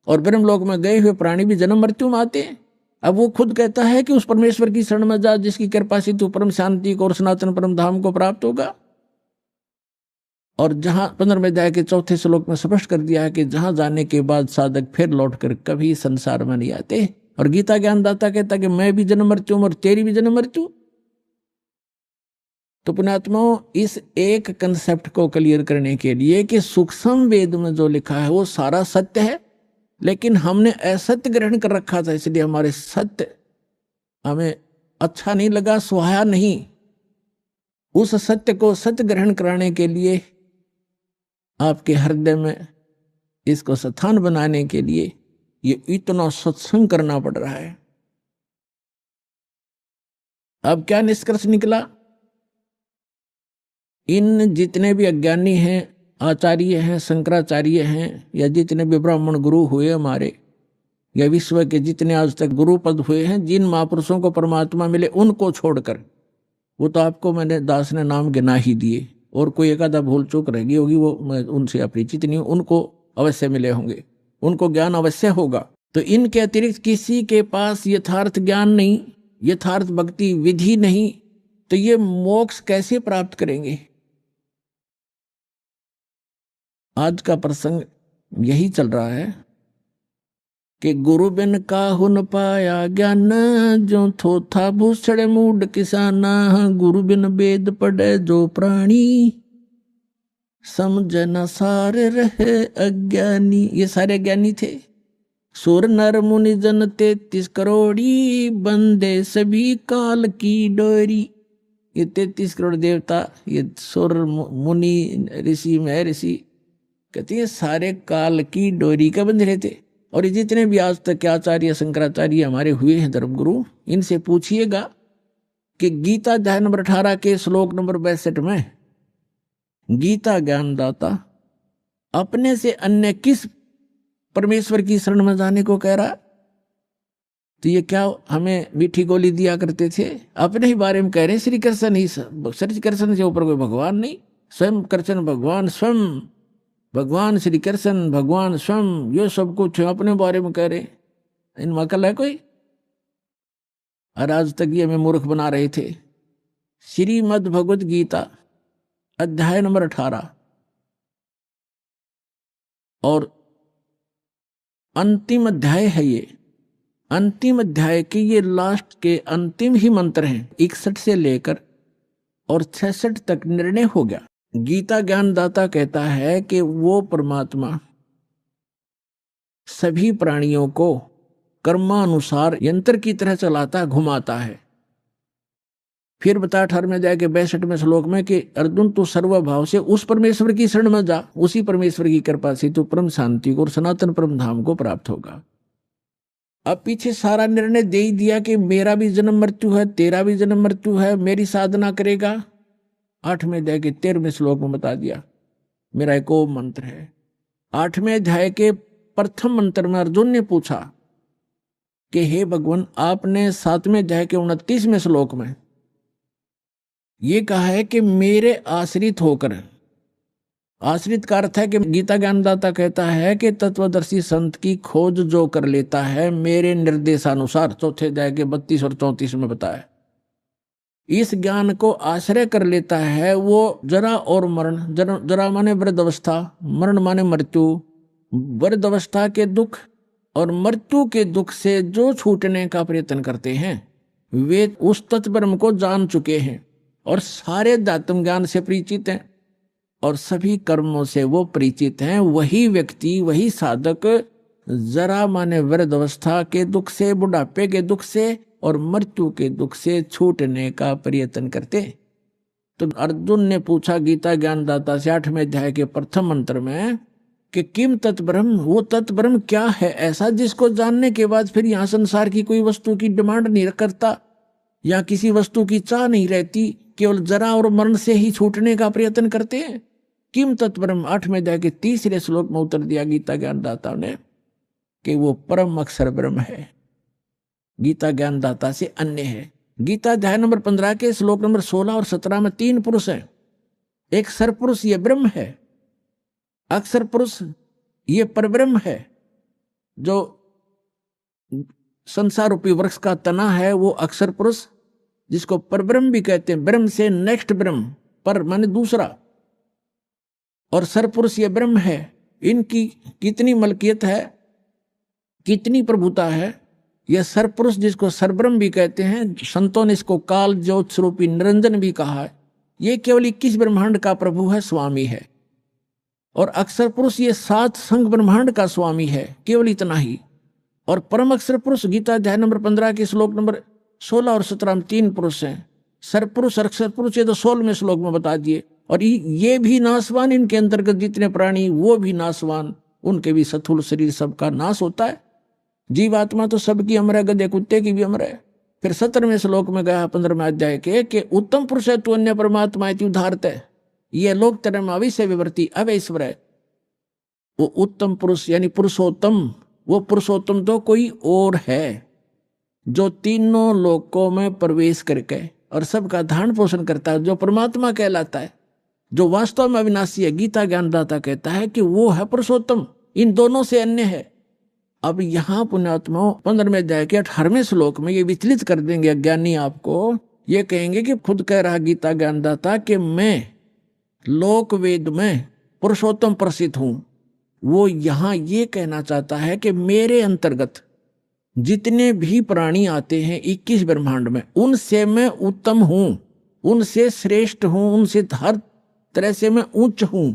और ब्रह्मलोक में गए हुए प्राणी भी जन्म मृत्यु में आते हैं। अब वो खुद कहता है कि उस परमेश्वर की शरण में जा जिसकी कृपा से तू परम शांति को और सनातन परम धाम को प्राप्त होगा। और जहां 15वें अध्याय के 4थे श्लोक में स्पष्ट कर दिया है कि जहां जाने के बाद साधक फिर लौटकर कभी संसार में नहीं आते। और गीता ज्ञानदाता कहता कि मैं भी जन्म मृत्यु हूं और तेरी भी जन्म मृत्यु। तो पुण्यात्माओं, इस एक कंसेप्ट को क्लियर करने के लिए कि सूक्ष्म वेद में जो लिखा है वो सारा सत्य है, लेकिन हमने असत्य ग्रहण कर रखा था, इसलिए हमारे सत्य हमें अच्छा नहीं लगा, सुहाया नहीं। उस सत्य को सत्य ग्रहण कराने के लिए आपके हृदय में इसको स्थान बनाने के लिए ये इतना सत्संग करना पड़ रहा है। अब क्या निष्कर्ष निकला? इन जितने भी अज्ञानी हैं, आचार्य हैं, शंकराचार्य हैं, या जितने भी ब्राह्मण गुरु हुए हमारे, या विश्व के जितने आज तक गुरु पद हुए हैं, जिन महापुरुषों को परमात्मा मिले उनको छोड़कर, वो तो आपको मैंने दास ने नाम गिना ही दिए, और कोई एक आधा भूल चूक रहेगी होगी, वो मैं उनसे अपरिचित नहीं हूं, उनको अवश्य मिले होंगे, उनको ज्ञान अवश्य होगा। तो इनके अतिरिक्त किसी के पास यथार्थ ज्ञान नहीं, यथार्थ भक्ति विधि नहीं, तो ये मोक्ष कैसे प्राप्त करेंगे? आज का प्रसंग यही चल रहा है कि गुरु बिन काहू न पाया ज्ञान, जो थोथा भूषण मूड किसाना, गुरु बिन वेद पढ़े जो प्राणी, समझ न सारे रहे अज्ञानी। ये सारे ज्ञानी थे। सुर नर मुनि जन 33 करोड़ी, बंदे सभी काल की डोरी। ये 33 करोड़ देवता, ये सुर मुनि ऋषि महर्षि, कहते हैं सारे काल की डोरी का बंध रहे थे। और ये जितने भी आज तक आचार्य शंकराचार्य हमारे हुए हैं धर्मगुरु, इनसे पूछिएगा कि गीता अध्याय नंबर 18 के श्लोक नंबर 62 में गीता ज्ञानदाता अपने से अन्य किस परमेश्वर की शरण में जाने को कह रहा? तो ये क्या हमें मीठी गोली दिया करते थे? अपने ही बारे में कह रहे श्री कृष्ण ही, श्री कृष्ण से ऊपर कोई भगवान नहीं, स्वयं कृष्ण भगवान, स्वयं भगवान श्री कृष्ण भगवान स्वयं, ये सब कुछ अपने बारे में कह रहे। इनमें अकल है कोई? और आज तक ये हमें मूर्ख बना रहे थे। श्रीमद् भगवद गीता अध्याय नंबर 18 और अंतिम अध्याय है ये। अंतिम अध्याय के ये लास्ट के अंतिम ही मंत्र हैं। 61 से लेकर और 66 तक निर्णय हो गया। गीता ज्ञानदाता कहता है कि वो परमात्मा सभी प्राणियों को कर्मानुसार यंत्र की तरह चलाता, घुमाता है। फिर बता 18वें अध्याय के 62वें श्लोक में कि अर्जुन तू सर्वभाव से उस परमेश्वर की शरण में जा, उसी परमेश्वर की कृपा से तू परम शांति को और सनातन परम धाम को प्राप्त होगा। अब पीछे सारा निर्णय दे ही दिया कि मेरा भी जन्म मृत्यु है, तेरा भी जन्म मृत्यु है, मेरी साधना करेगा। 8वें अध्याय के 13वें श्लोक में बता दिया। मेरा एक ओम मंत्र है। 8वें अध्याय के प्रथम मंत्र में अर्जुन ने पूछा कि हे भगवान, आपने 7वें अध्याय के 29वें श्लोक में ये कहा है कि मेरे आश्रित होकर, आश्रित का अर्थ है कि गीता ज्ञानदाता कहता है कि तत्वदर्शी संत की खोज जो कर लेता है मेरे निर्देशानुसार, 4थे अध्याय के 32 और 34 में बताया, इस ज्ञान को आश्रय कर लेता है, वो जरा और मरण, जरा माने वृद्ध अवस्था, मरण माने मृत्यु, वृद्ध अवस्था के दुख और मृत्यु के दुख से जो छूटने का प्रयत्न करते हैं वे उस तत्ब्रह्म को जान चुके हैं और सारे दातम ज्ञान से परिचित हैं और सभी कर्मों से वो परिचित हैं। वही व्यक्ति, वही साधक जरा माने वृद्ध अवस्था के दुख से, बुढ़ापे के दुख से और मृत्यु के दुख से छूटने का प्रयत्न करते। तो अर्जुन ने पूछा गीता ज्ञानदाता से 8वें अध्याय के प्रथम मंत्र में कि किम तत्ब्रह्म, वो तत्ब्रह्म क्या है ऐसा जिसको जानने के बाद फिर यहाँ संसार की कोई वस्तु की डिमांड नहीं करता या किसी वस्तु की चाह नहीं रहती, केवल जरा और मरण से ही छूटने का प्रयत्न करते हैं। किम तत्ब्रह्म 8वें अध्याय के 3रे श्लोक में उत्तर दिया गीता ज्ञानदाता ने कि वो परम अक्षर ब्रह्म है, गीता ज्ञानदाता से अन्य है। गीता अध्याय नंबर 15 के श्लोक नंबर 16 और 17 में 3 पुरुष हैं। एक सरपुरुष ये ब्रह्म है, अक्षर पुरुष ये परब्रह्म है, जो संसार रूपी वृक्ष का तना है वो अक्षर पुरुष, जिसको परब्रह्म भी कहते हैं, ब्रह्म से नेक्स्ट ब्रह्म, पर माने दूसरा, और सरपुरुष ये ब्रह्म है। इनकी कितनी मलकियत है, कितनी प्रभुता है। यह सरपुरुष जिसको सरब्रह्म भी कहते हैं, संतों ने इसको काल ज्योत स्वरूपी निरंजन भी कहा है। ये केवल 21 ब्रह्मांड का प्रभु है, स्वामी है। और अक्षर पुरुष ये 7 संघ ब्रह्मांड का स्वामी है, केवल इतना ही। और परम अक्षर पुरुष गीता अध्याय नंबर 15 के श्लोक नंबर 16 और 17 में 3 पुरुष हैं। सरपुरुष और अक्षर पुरुष ये तो 16वें श्लोक में बता दिए। और ये भी नाशवान, इनके अंतर्गत जितने प्राणी वो भी नाशवान, उनके भी स्थूल शरीर सबका नाश होता है। जीवात्मा तो सबकी अमर है, गधे कुत्ते की भी अमर है। फिर 17वें श्लोक में गया 15वें अध्याय के कि उत्तम पुरुष है तू अन्य परमात्मा इति उदाहरत है, ये लोक तरम अविश्य विवर्ती अवैश्वर है। वो उत्तम पुरुष यानी पुरुषोत्तम, वो पुरुषोत्तम तो कोई और है जो तीनों लोकों में प्रवेश करके और सबका धारण पोषण करता है, जो परमात्मा कहलाता है, जो वास्तव में अविनाशी है। गीता ज्ञानदाता कहता है कि वो है पुरुषोत्तम, इन दोनों से अन्य है। अब यहाँ पुण्यात्मा 15वें अध्याय के 18वें श्लोक में ये विचलित कर देंगे अज्ञानी आपको। ये कहेंगे कि खुद कह रहा गीता ज्ञानदाता कि मैं लोक वेद में पुरुषोत्तम प्रसिद्ध हूं। वो यहाँ ये कहना चाहता है कि मेरे अंतर्गत जितने भी प्राणी आते हैं 21 ब्रह्मांड में, उनसे मैं उत्तम हूं, उनसे श्रेष्ठ हूं, उनसे हर तरह से मैं उच्च हूं,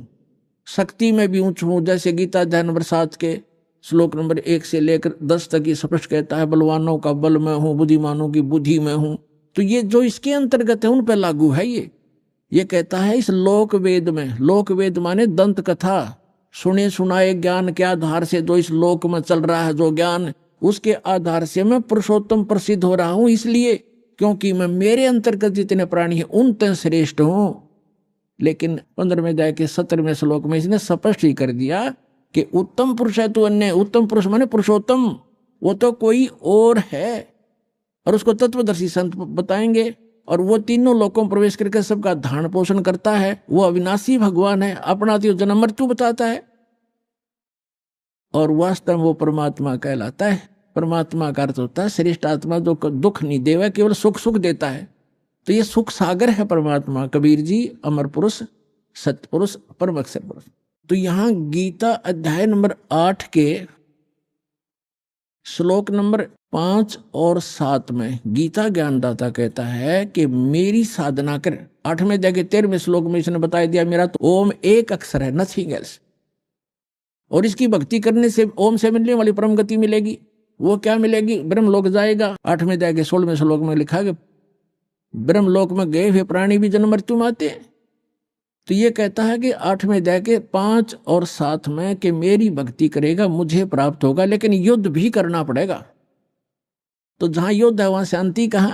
शक्ति में भी उच्च हूं। जैसे गीता अध्याय नंबर 7 के श्लोक नंबर 1 से लेकर 10 तक ये स्पष्ट कहता है, बलवानों का बल में हूं, बुद्धिमानों की बुद्धि में हूं। तो ये जो इसके अंतर्गत है उन पर लागू है। ये कहता है इस लोक वेद में, लोक वेद माने दंत कथा, सुने सुनाए ज्ञान के आधार से जो इस लोक में चल रहा है, जो ज्ञान, उसके आधार से मैं पुरुषोत्तम प्रसिद्ध हो रहा हूं, इसलिए क्योंकि मैं मेरे अंतर्गत जितने प्राणी हैं उन तक श्रेष्ठ हूं। लेकिन 15वें अध्याय के 17वें श्लोक में इसने स्पष्ट ही कर दिया कि उत्तम पुरुष है तो अन्य, उत्तम पुरुष माने पुरुषोत्तम, वो तो कोई और है। और उसको तत्वदर्शी संत बताएंगे। और वो तीनों लोकों में प्रवेश करके सबका धारण पोषण करता है। वो अविनाशी भगवान है, अपना तो जन्म मृत्यु बताता है और वास्तव में वो परमात्मा कहलाता है। परमात्मा का अर्थ होता है श्रेष्ठ आत्मा, जो दुख नहीं देवा, केवल सुख सुख देता है। तो ये सुख सागर है परमात्मा। कबीर जी अमर पुरुष, सत्य पुरुष, परम अक्षर पुरुष। तो यहाँ गीता अध्याय नंबर 8 के श्लोक नंबर 5 और 7 में गीता ज्ञानदाता कहता है कि मेरी साधना कर। 8वें अध्याय के 13वें श्लोक में इसने बता दिया मेरा तो ओम एक अक्षर है, नथिंग एल्स। और इसकी भक्ति करने से ओम से मिलने वाली परम गति मिलेगी। वो क्या मिलेगी? ब्रह्म लोक जाएगा। 8वें अध्याय के 16वें श्लोक में लिखा कि ब्रह्म लोक में गए हुए प्राणी भी जन्म मृत्यु में आते हैं। तो ये कहता है कि 8वें अध्याय के 5 और 7 में कि मेरी भक्ति करेगा मुझे प्राप्त होगा, लेकिन युद्ध भी करना पड़ेगा। तो जहां युद्ध है वहां शांति कहां?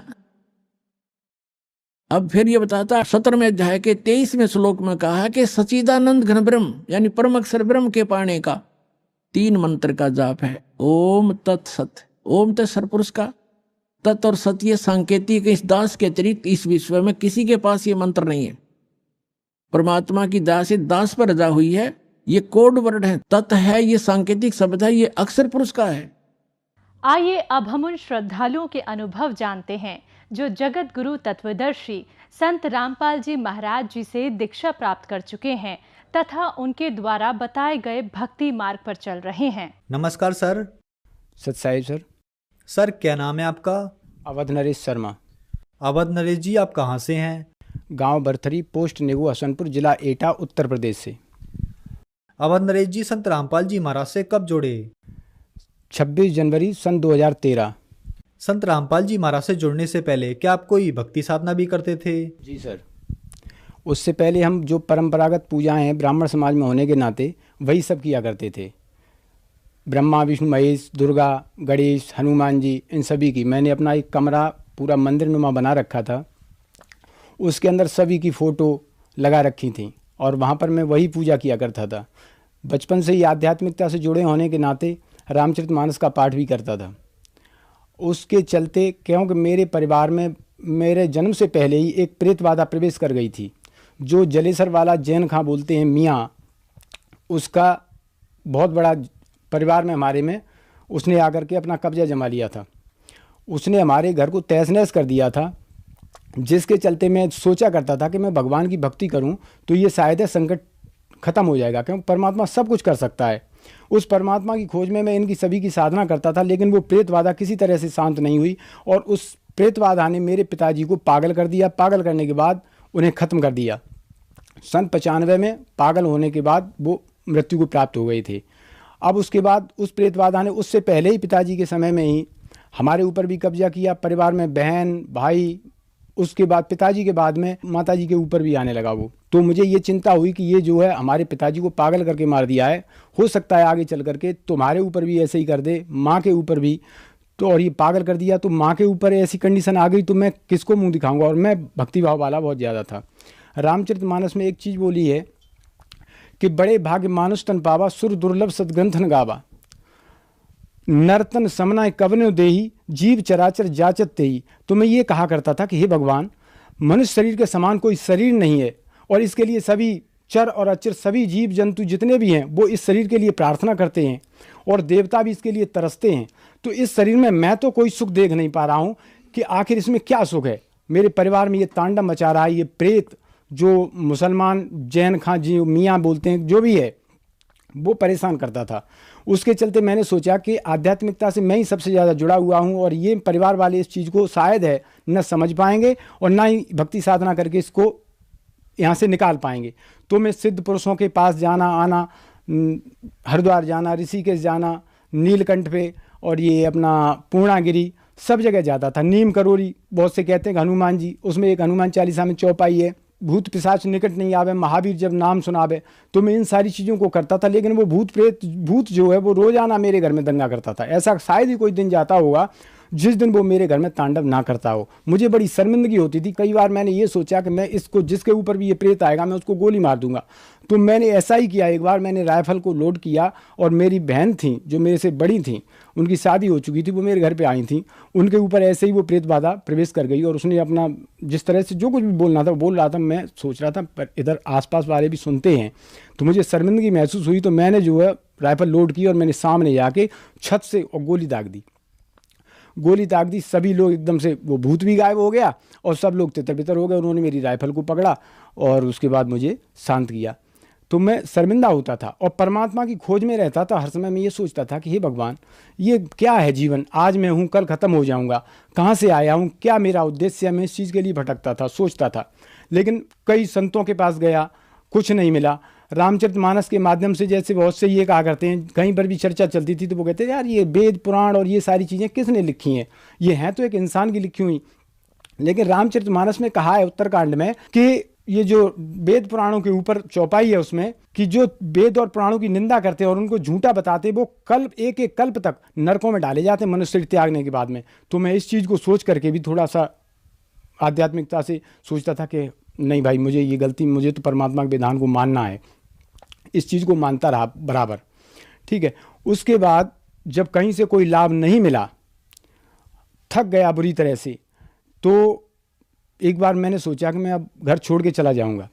अब फिर ये बताता है 17वें अध्याय के 23वें श्लोक में कहा कि सच्चिदानंद घन ब्रह्म यानी परम अक्षर ब्रह्म के पाने का 3 मंत्र का जाप है। ओम तत्सत। ओम तो सरपुरुष का, तत् और सत ये सांकेतिक, इस दास के अतिरिक्त इस विश्व में किसी के पास ये मंत्र नहीं है। परमात्मा की दास से दास पर रजा हुई है। ये कोड वर्ड है, तत् है, ये सांकेतिक शब्द है, ये अक्षर पुरुष का है। आइए अब हम उन श्रद्धालुओं के अनुभव जानते हैं जो जगत गुरु तत्वदर्शी संत रामपाल जी महाराज जी से दीक्षा प्राप्त कर चुके हैं तथा उनके द्वारा बताए गए भक्ति मार्ग पर चल रहे हैं। नमस्कार सर। सत साहिब सर। सर क्या नाम है आपका? अवध नरेश शर्मा। अवध नरेश जी, आप कहाँ से हैं? गांव बरथरी, पोस्ट नेगू, हसनपुर, जिला एटा, उत्तर प्रदेश से। अवध नरेश जी संत रामपाल जी महाराज से कब जुड़े? 26 जनवरी सन 2013। संत रामपाल जी महाराज से जुड़ने से पहले क्या आप कोई भक्ति साधना भी करते थे? जी सर। उससे पहले हम जो परंपरागत पूजाएं हैं ब्राह्मण समाज में होने के नाते वही सब किया करते थे। ब्रह्मा, विष्णु, महेश, दुर्गा, गणेश, हनुमान जी, इन सभी की मैंने अपना एक कमरा पूरा मंदिर नुमा बना रखा था। उसके अंदर सभी की फ़ोटो लगा रखी थी और वहाँ पर मैं वही पूजा किया करता था। बचपन से ही आध्यात्मिकता से जुड़े होने के नाते रामचरितमानस का पाठ भी करता था। उसके चलते क्योंकि मेरे परिवार में मेरे जन्म से पहले ही एक प्रेतबाधा प्रवेश कर गई थी, जो जलेसर वाला जैन खां बोलते हैं मियाँ, उसका बहुत बड़ा परिवार में हमारे में उसने आकर के अपना कब्जा जमा लिया था। उसने हमारे घर को तहस नहस कर दिया था, जिसके चलते मैं सोचा करता था कि मैं भगवान की भक्ति करूं तो ये शायद है संकट खत्म हो जाएगा, क्योंकि परमात्मा सब कुछ कर सकता है। उस परमात्मा की खोज में मैं इनकी सभी की साधना करता था, लेकिन वो प्रेत बाधा किसी तरह से शांत नहीं हुई और उस प्रेत बाधा ने मेरे पिताजी को पागल कर दिया। पागल करने के बाद उन्हें ख़त्म कर दिया। सन 95 में पागल होने के बाद वो मृत्यु को प्राप्त हो गए थे। अब उसके बाद उस प्रेत बाधा ने उससे पहले ही पिताजी के समय में ही हमारे ऊपर भी कब्जा किया, परिवार में बहन भाई, उसके बाद पिताजी के बाद में माताजी के ऊपर भी आने लगा वो। तो मुझे ये चिंता हुई कि ये जो है हमारे पिताजी को पागल करके मार दिया है, हो सकता है आगे चल करके तुम्हारे ऊपर भी ऐसे ही कर दे, माँ के ऊपर भी। तो और ये पागल कर दिया तो माँ के ऊपर ऐसी कंडीशन आ गई तो मैं किसको मुंह दिखाऊंगा। और मैं भक्तिभाव वाला बहुत ज़्यादा था। रामचरितमानस में एक चीज़ बोली है कि बड़े भाग्य मानुष तन पावा, सुर दुर्लभ सदग्रंथन गावा, नर्तन समना कवनो देही, जीव चराचर जाचत तेही। तो मैं ये कहा करता था कि हे भगवान, मनुष्य शरीर के समान कोई शरीर नहीं है और इसके लिए सभी चर और अचर सभी जीव जंतु जितने भी हैं वो इस शरीर के लिए प्रार्थना करते हैं और देवता भी इसके लिए तरसते हैं। तो इस शरीर में मैं तो कोई सुख देख नहीं पा रहा हूँ कि आखिर इसमें क्या सुख है। मेरे परिवार में ये तांडव मचा रहा है, ये प्रेत जो मुसलमान जैन खां जी मियाँ बोलते हैं जो भी है, वो परेशान करता था। उसके चलते मैंने सोचा कि आध्यात्मिकता से मैं ही सबसे ज़्यादा जुड़ा हुआ हूँ और ये परिवार वाले इस चीज़ को शायद है न समझ पाएंगे और ना ही भक्ति साधना करके इसको यहाँ से निकाल पाएंगे। तो मैं सिद्ध पुरुषों के पास जाना आना, हरिद्वार जाना, ऋषिकेश जाना, नीलकंठ पे और ये अपना पूर्णागिरी, सब जगह जाता था। नीम करोरी, बहुत से कहते हैं हनुमान जी, उसमें एक हनुमान चालीसा में चौपाई है, भूत पिशाच निकट नहीं आवे, महावीर जब नाम सुनावे। तो मैं इन सारी चीज़ों को करता था, लेकिन वो भूत जो है वो रोजाना मेरे घर में दंगा करता था। ऐसा शायद ही कोई दिन जाता होगा जिस दिन वो मेरे घर में तांडव ना करता हो। मुझे बड़ी शर्मिंदगी होती थी। कई बार मैंने ये सोचा कि मैं इसको, जिसके ऊपर भी ये प्रेत आएगा मैं उसको गोली मार दूंगा। तो मैंने ऐसा ही किया। एक बार मैंने राइफल को लोड किया और मेरी बहन थी जो मेरे से बड़ी थी, उनकी शादी हो चुकी थी, वो मेरे घर पे आई थी, उनके ऊपर ऐसे ही वो प्रेत बाधा प्रवेश कर गई और उसने अपना जिस तरह से जो कुछ भी बोलना था वो बोल रहा था। मैं सोच रहा था पर इधर आसपास वाले भी सुनते हैं तो मुझे शर्मिंदगी महसूस हुई। तो मैंने जो है राइफल लोड की और मैंने सामने जाके छत से और गोली दाग दी। सभी लोग एकदम से, वो भूत भी गायब हो गया और सब लोग तितर बितर हो गए। उन्होंने मेरी राइफल को पकड़ा और उसके बाद मुझे शांत किया। तो मैं शर्मिंदा होता था और परमात्मा की खोज में रहता था। हर समय मैं ये सोचता था कि हे भगवान, ये क्या है जीवन, आज मैं हूँ कल ख़त्म हो जाऊँगा, कहाँ से आया हूँ, क्या मेरा उद्देश्य है। मैं इस चीज़ के लिए भटकता था, सोचता था। लेकिन कई संतों के पास गया, कुछ नहीं मिला। रामचरितमानस के माध्यम से जैसे बहुत से ये कहा करते हैं, कहीं पर भी चर्चा चलती थी तो वो कहते हैं यार ये वेद पुराण और ये सारी चीज़ें किसने लिखी हैं, ये हैं तो एक इंसान की लिखी हुई। लेकिन रामचरितमानस में कहा है उत्तरकांड में कि ये जो वेद पुराणों के ऊपर चौपाई है उसमें कि जो वेद और पुराणों की निंदा करते हैं और उनको झूठा बताते वो कल्प एक एक कल्प तक नरकों में डाले जाते हैं मनुष्य त्यागने के बाद में। तो मैं इस चीज़ को सोच करके भी थोड़ा सा आध्यात्मिकता से सोचता था कि नहीं भाई, मुझे ये गलती, मुझे तो परमात्मा के विधान को मानना है। इस चीज़ को मानता रहा बराबर, ठीक है। उसके बाद जब कहीं से कोई लाभ नहीं मिला, थक गया बुरी तरह से, तो एक बार मैंने सोचा कि मैं अब घर छोड़ के चला जाऊंगा।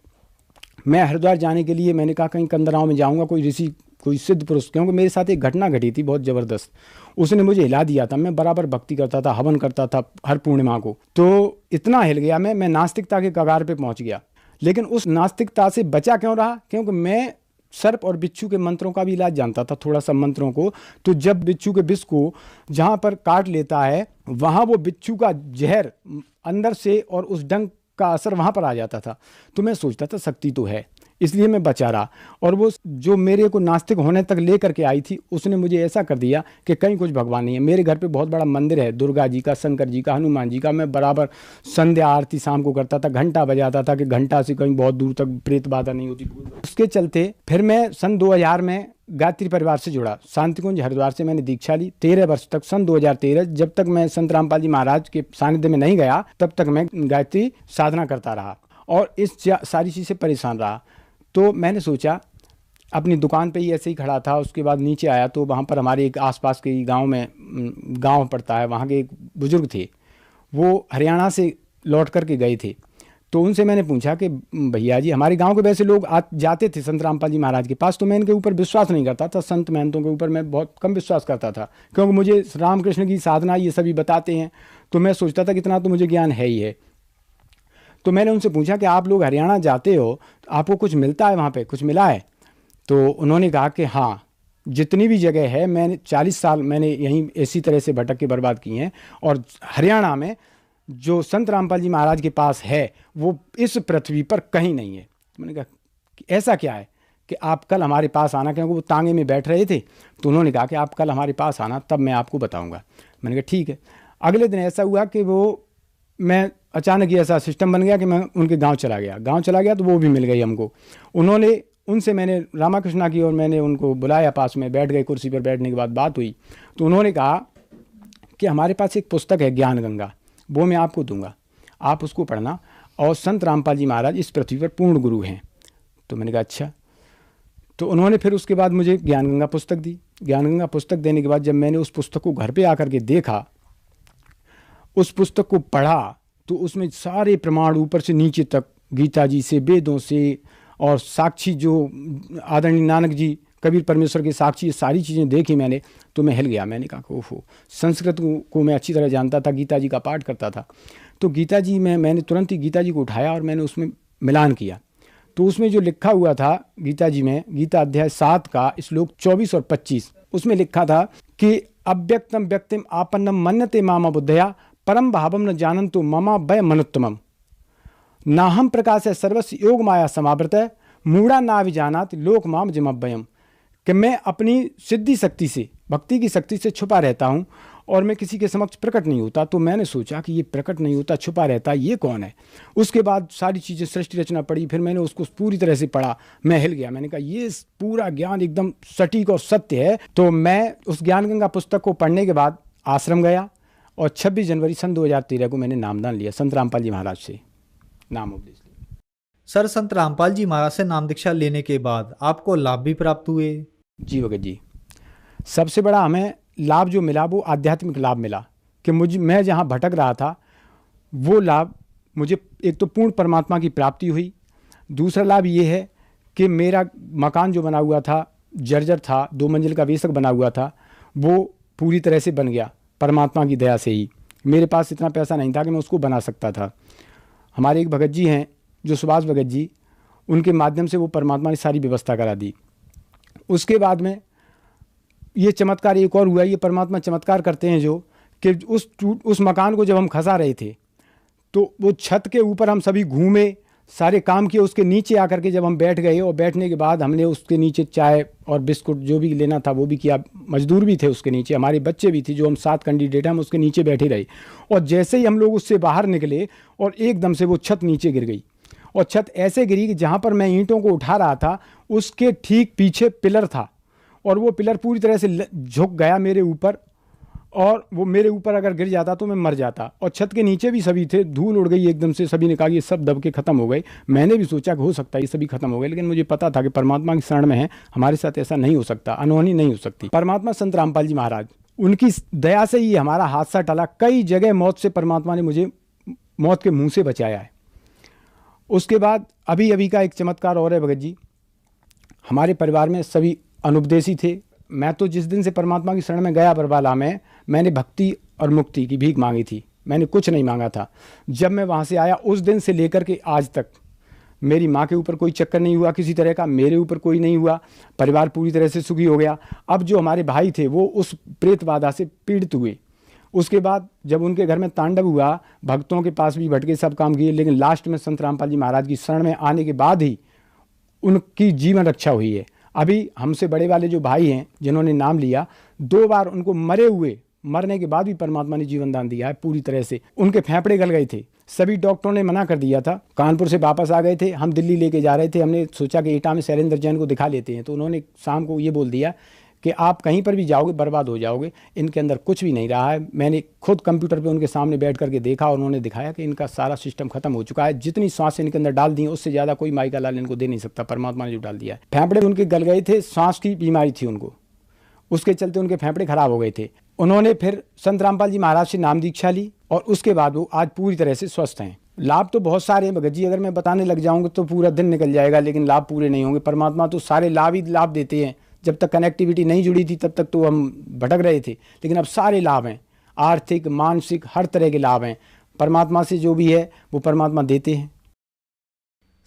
मैं हरिद्वार जाने के लिए मैंने कहा कहीं कंदराओं में जाऊंगा, कोई ऋषि, कोई सिद्ध पुरुष, क्योंकि मेरे साथ एक घटना घटी थी बहुत ज़बरदस्त। उसने मुझे हिला दिया था। मैं बराबर भक्ति करता था, हवन करता था हर पूर्णिमा को, तो इतना हिल गया मैं नास्तिकता के कगार पे पहुंच गया। लेकिन उस नास्तिकता से बचा क्यों रहा? क्योंकि मैं सर्प और बिच्छू के मंत्रों का भी इलाज जानता था, थोड़ा सा मंत्रों को। तो जब बिच्छू के विष को जहाँ पर काट लेता है वहाँ वो बिच्छू का जहर अंदर से और उस डंक का असर वहाँ पर आ जाता था। तो मैं सोचता था शक्ति तो है, इसलिए मैं बचा रहा। और वो जो मेरे को नास्तिक होने तक ले करके आई थी, उसने मुझे ऐसा कर दिया कि कहीं कुछ भगवान नहीं है। मेरे घर पे बहुत बड़ा मंदिर है, दुर्गा जी का, शंकर जी का, हनुमान जी का। मैं बराबर संध्या आरती शाम को करता था, घंटा बजाता था कि घंटा से कहीं बहुत दूर तक प्रेत बाधा नहीं होती। उसके चलते फिर मैं सन 2000 में गायत्री परिवार से जुड़ा। शांतिकुंज हरिद्वार से मैंने दीक्षा ली 13 वर्ष तक। सन 2013 जब तक मैं संत रामपाल जी महाराज के सानिध्य में नहीं गया तब तक मैं गायत्री साधना करता रहा और इस सारी चीज़ से परेशान रहा। तो मैंने सोचा, अपनी दुकान पे ही ऐसे ही खड़ा था, उसके बाद नीचे आया तो वहाँ पर हमारे एक आसपास के गांव में, गांव पड़ता है, वहाँ के एक बुजुर्ग थे, वो हरियाणा से लौट कर के गए थे। तो उनसे मैंने पूछा कि भैया जी, हमारे गांव के वैसे लोग जाते थे संत रामपाल जी महाराज के पास, तो मैं इनके ऊपर विश्वास नहीं करता था, संत महंतों के ऊपर मैं बहुत कम विश्वास करता था, क्योंकि मुझे रामकृष्ण की साधना ये सभी बताते हैं, तो मैं सोचता था कि इतना तो मुझे ज्ञान है ही है। तो मैंने उनसे पूछा कि आप लोग हरियाणा जाते हो, आपको कुछ मिलता है वहाँ पर, कुछ मिला है? तो उन्होंने कहा कि हाँ, जितनी भी जगह है, मैंने 40 साल मैंने यहीं इसी तरह से भटक के बर्बाद किए हैं, और हरियाणा में जो संत रामपाल जी महाराज के पास है वो इस पृथ्वी पर कहीं नहीं है। तो मैंने कहा कि ऐसा क्या है कि आप कल हमारे पास आना, क्योंकि वो तांगे में बैठ रहे थे। तो उन्होंने कहा कि आप कल हमारे पास आना, तब मैं आपको बताऊंगा। मैंने कहा ठीक है। अगले दिन ऐसा हुआ कि मैं अचानक ही ऐसा सिस्टम बन गया कि मैं उनके गाँव चला गया तो वो भी मिल गई हमको। उनसे मैंने रामाकृष्णा की और मैंने उनको बुलाया, पास में बैठ गए, कुर्सी पर बैठने के बाद बात हुई। तो उन्होंने कहा कि हमारे पास एक पुस्तक है ज्ञान गंगा, वो मैं आपको दूंगा, आप उसको पढ़ना, और संत रामपाल जी महाराज इस पृथ्वी पर पूर्ण गुरु हैं। तो मैंने कहा अच्छा। तो उन्होंने फिर उसके बाद मुझे ज्ञान गंगा पुस्तक दी। ज्ञान गंगा पुस्तक देने के बाद जब मैंने उस पुस्तक को घर पे आकर के देखा, उस पुस्तक को पढ़ा, तो उसमें सारे प्रमाण ऊपर से नीचे तक, गीता जी से, वेदों से, और साक्षी जो आदरणीय नानक जी, कबीर परमेश्वर के साक्षी, ये सारी चीज़ें देखी मैंने, तो मैं हिल गया। मैंने कहा ओहो, संस्कृत को मैं अच्छी तरह जानता था, गीता जी का पाठ करता था। तो गीता जी में मैंने तुरंत ही गीता जी को उठाया और मैंने उसमें मिलान किया। तो उसमें जो लिखा हुआ था गीता जी में, गीता अध्याय 7 का श्लोक 24 और 25, उसमें लिखा था कि अव्यक्तम व्यक्तिम आपन्नम मन्यते मामा बुद्धया परम भावम न जानन्तु ममा भय मनुत्तमम नाहम प्रकाश है सर्वस्व योग माया समावृत है मूढ़ा ना विजानात लोक माम जिमभयम, कि मैं अपनी सिद्धि शक्ति से, भक्ति की शक्ति से छुपा रहता हूँ और मैं किसी के समक्ष प्रकट नहीं होता। तो मैंने सोचा कि ये प्रकट नहीं होता, छुपा रहता, ये कौन है? उसके बाद सारी चीज़ें सृष्टि रचना पड़ी, फिर मैंने उसको पूरी तरह से पढ़ा, मैं हिल गया। मैंने कहा ये पूरा ज्ञान एकदम सटीक और सत्य है। तो मैं उस ज्ञान गंगा पुस्तक को पढ़ने के बाद आश्रम गया और 26 जनवरी सन 2013 को मैंने नामदान लिया, संत रामपाल जी महाराज से नाम उपदेश लिया। सर, संत रामपाल जी महाराज से नाम दीक्षा लेने के बाद आपको लाभ भी प्राप्त हुए? जी भगत जी, सबसे बड़ा हमें लाभ जो मिला वो आध्यात्मिक लाभ मिला, कि मैं जहाँ भटक रहा था वो लाभ मुझे, एक तो पूर्ण परमात्मा की प्राप्ति हुई। दूसरा लाभ ये है कि मेरा मकान जो बना हुआ था, जर्जर था, 2 मंजिल का वेसक बना हुआ था, वो पूरी तरह से बन गया परमात्मा की दया से ही। मेरे पास इतना पैसा नहीं था कि मैं उसको बना सकता था। हमारे एक भगत जी हैं जो सुभाष भगत जी, उनके माध्यम से वो परमात्मा ने सारी व्यवस्था करा दी। उसके बाद में ये चमत्कार एक और हुआ, ये परमात्मा चमत्कार करते हैं जो कि उस मकान को जब हम खसा रहे थे तो वो छत के ऊपर हम सभी घूमे, सारे काम किए। उसके नीचे आकर के जब हम बैठ गए और बैठने के बाद हमने उसके नीचे चाय और बिस्कुट जो भी लेना था वो भी किया। मजदूर भी थे उसके नीचे, हमारे बच्चे भी थे, जो हम 7 कैंडिडेट हैं, हम उसके नीचे बैठे रहे। और जैसे ही हम लोग उससे बाहर निकले और एकदम से वो छत नीचे गिर गई, और छत ऐसे गिरी कि जहाँ पर मैं ईंटों को उठा रहा था उसके ठीक पीछे पिलर था, और वो पिलर पूरी तरह से झुक गया मेरे ऊपर, और वो मेरे ऊपर अगर गिर जाता तो मैं मर जाता। और छत के नीचे भी सभी थे, धूल उड़ गई एकदम से, सभी ने कहा ये सब दब के ख़त्म हो गए। मैंने भी सोचा कि हो सकता है ये सभी खत्म हो गए, लेकिन मुझे पता था कि परमात्मा की शरण में है, हमारे साथ ऐसा नहीं हो सकता, अनहोनी नहीं हो सकती। परमात्मा संत रामपाल जी महाराज, उनकी दया से ही हमारा हादसा टला। कई जगह मौत से परमात्मा ने मुझे मौत के मुँह से बचाया है। उसके बाद अभी का एक चमत्कार और है भगत जी, हमारे परिवार में सभी अनुपदेशी थे। मैं तो जिस दिन से परमात्मा की शरण में गया बरबाला में, मैंने भक्ति और मुक्ति की भीख मांगी थी, मैंने कुछ नहीं मांगा था। जब मैं वहाँ से आया उस दिन से लेकर के आज तक मेरी माँ के ऊपर कोई चक्कर नहीं हुआ किसी तरह का, मेरे ऊपर कोई नहीं हुआ, परिवार पूरी तरह से सुखी हो गया। अब जो हमारे भाई थे वो उस प्रेत बाधा से पीड़ित हुए। उसके बाद जब उनके घर में तांडव हुआ, भक्तों के पास भी भटके, सब काम किए, लेकिन लास्ट में संत रामपाल जी महाराज की शरण में आने के बाद ही उनकी जीवन रक्षा हुई है। अभी हमसे बड़े वाले जो भाई हैं जिन्होंने नाम लिया, 2 बार उनको मरने के बाद भी परमात्मा ने जीवन दान दिया है पूरी तरह से। उनके फेफड़े गल गए थे, सभी डॉक्टरों ने मना कर दिया था। कानपुर से वापस आ गए थे, हम दिल्ली लेके जा रहे थे, हमने सोचा कि एटा में शैलेंद्र जैन को दिखा लेते हैं। तो उन्होंने शाम को ये बोल दिया कि आप कहीं पर भी जाओगे बर्बाद हो जाओगे, इनके अंदर कुछ भी नहीं रहा है। मैंने खुद कंप्यूटर पे उनके सामने बैठ करके देखा और उन्होंने दिखाया कि इनका सारा सिस्टम खत्म हो चुका है। जितनी सांस इनके अंदर डाल दी उससे ज़्यादा कोई माई का लाल इनको दे नहीं सकता, परमात्मा ने जो डाल दिया है। फेफड़े उनके गल गए थे, सांस की बीमारी थी उनको, उसके चलते उनके फेफड़े खराब हो गए थे। उन्होंने फिर संत रामपाल जी महाराज से नाम दीक्षा ली और उसके बाद वो आज पूरी तरह से स्वस्थ हैं। लाभ तो बहुत सारे हैं भगत जी, अगर मैं बताने लग जाऊंगा तो पूरा दिन निकल जाएगा, लेकिन लाभ पूरे नहीं होंगे। परमात्मा तो सारे लाभ ही लाभ देते हैं। जब तक कनेक्टिविटी नहीं जुड़ी थी तब तक तो हम भटक रहे थे, लेकिन अब सारे लाभ हैं, आर्थिक मानसिक हर तरह के लाभ हैं। परमात्मा से जो भी है वो परमात्मा देते हैं।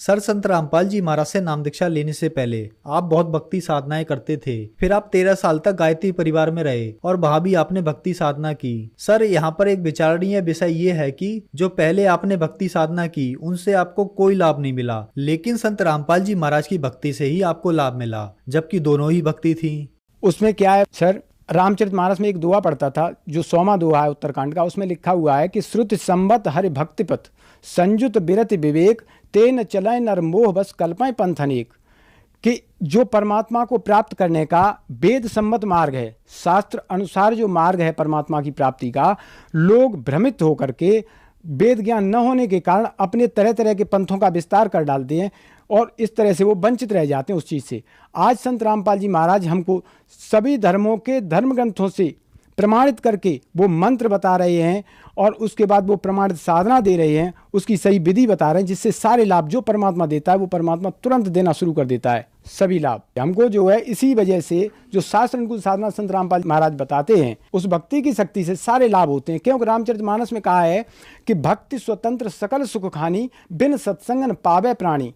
सर, संत रामपाल जी महाराज से नाम दीक्षा लेने से पहले आप बहुत भक्ति साधनाएं करते थे, फिर आप 13 साल तक गायत्री परिवार में रहे और वहां भी आपने भक्ति साधना की। सर, यहाँ पर एक विचारणीय विषय ये है कि जो पहले आपने भक्ति साधना की उनसे आपको कोई लाभ नहीं मिला, लेकिन संत रामपाल जी महाराज की भक्ति से ही आपको लाभ मिला, जबकि दोनों ही भक्ति थी। उसमें क्या है सर, रामचरितमानस में एक दुआ पढ़ता था जो 100वां दुआ है उत्तरकांड का, उसमें लिखा हुआ है कि श्रुति संबत हरि भक्ति पथ संयुत बिरति विवेक तेन चलय नर मोह बस कल्पय पंथ अनेक। कि जो परमात्मा को प्राप्त करने का वेद सम्मत मार्ग है, शास्त्र अनुसार जो मार्ग है परमात्मा की प्राप्ति का, लोग भ्रमित होकर के वेद ज्ञान न होने के कारण अपने तरह तरह के पंथों का विस्तार कर डालते हैं और इस तरह से वो वंचित रह जाते हैं उस चीज़ से। आज संत रामपाल जी महाराज हमको सभी धर्मों के धर्म ग्रंथों से प्रमाणित करके वो मंत्र बता रहे हैं और उसके बाद वो प्रमाणित साधना दे रहे हैं, उसकी सही विधि बता रहे हैं, जिससे सारे लाभ जो परमात्मा देता है वो परमात्मा तुरंत देना शुरू कर देता है। सभी लाभ हमको जो है इसी वजह से जो शास्त्र अनुकूल साधना संत रामपाल महाराज बताते हैं, उस भक्ति की शक्ति से सारे लाभ होते हैं। क्योंकि रामचरितमानस में कहा है कि भक्ति स्वतंत्र सकल सुख खानी बिन सत्संगन पावे प्राणी।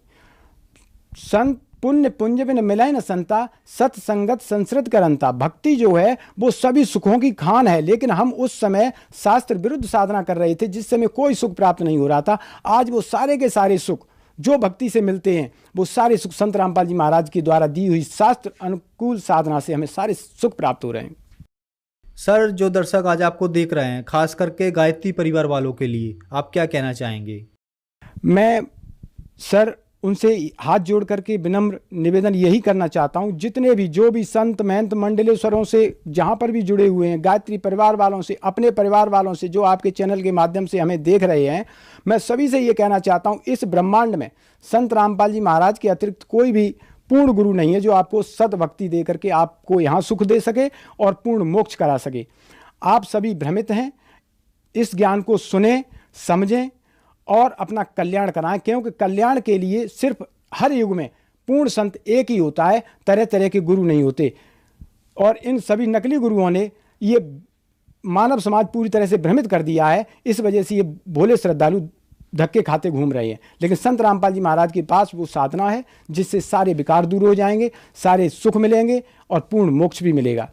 संत पुण्य पुंज बिन मिलय न संता सत्संगत संसृत करंता। भक्ति जो है वो सभी सुखों की खान है, लेकिन हम उस समय शास्त्र विरुद्ध साधना कर रहे थे जिस समय कोई सुख प्राप्त नहीं हो रहा था। आज वो सारे के सारे सुख जो भक्ति से मिलते हैं वो सारे सुख संत रामपाल जी महाराज के द्वारा दी हुई शास्त्र अनुकूल साधना से हमें सारे सुख प्राप्त हो रहे हैं। सर, जो दर्शक आज आपको देख रहे हैं, खास करके गायत्री परिवार वालों के लिए आप क्या कहना चाहेंगे? मैं सर उनसे हाथ जोड़ करके विनम्र निवेदन यही करना चाहता हूं, जितने भी जो भी संत महंत मंडलेश्वरों से जहां पर भी जुड़े हुए हैं, गायत्री परिवार वालों से, अपने परिवार वालों से जो आपके चैनल के माध्यम से हमें देख रहे हैं, मैं सभी से ये कहना चाहता हूं, इस ब्रह्मांड में संत रामपाल जी महाराज के अतिरिक्त कोई भी पूर्ण गुरु नहीं है जो आपको सत भक्ति दे करके आपको यहाँ सुख दे सके और पूर्ण मोक्ष करा सके। आप सभी भ्रमित हैं, इस ज्ञान को सुने समझें और अपना कल्याण कराएं, क्योंकि कल्याण के लिए सिर्फ हर युग में पूर्ण संत एक ही होता है, तरह तरह के गुरु नहीं होते। और इन सभी नकली गुरुओं ने ये मानव समाज पूरी तरह से भ्रमित कर दिया है, इस वजह से ये भोले श्रद्धालु धक्के खाते घूम रहे हैं। लेकिन संत रामपाल जी महाराज के पास वो साधना है जिससे सारे विकार दूर हो जाएंगे, सारे सुख मिलेंगे और पूर्ण मोक्ष भी मिलेगा।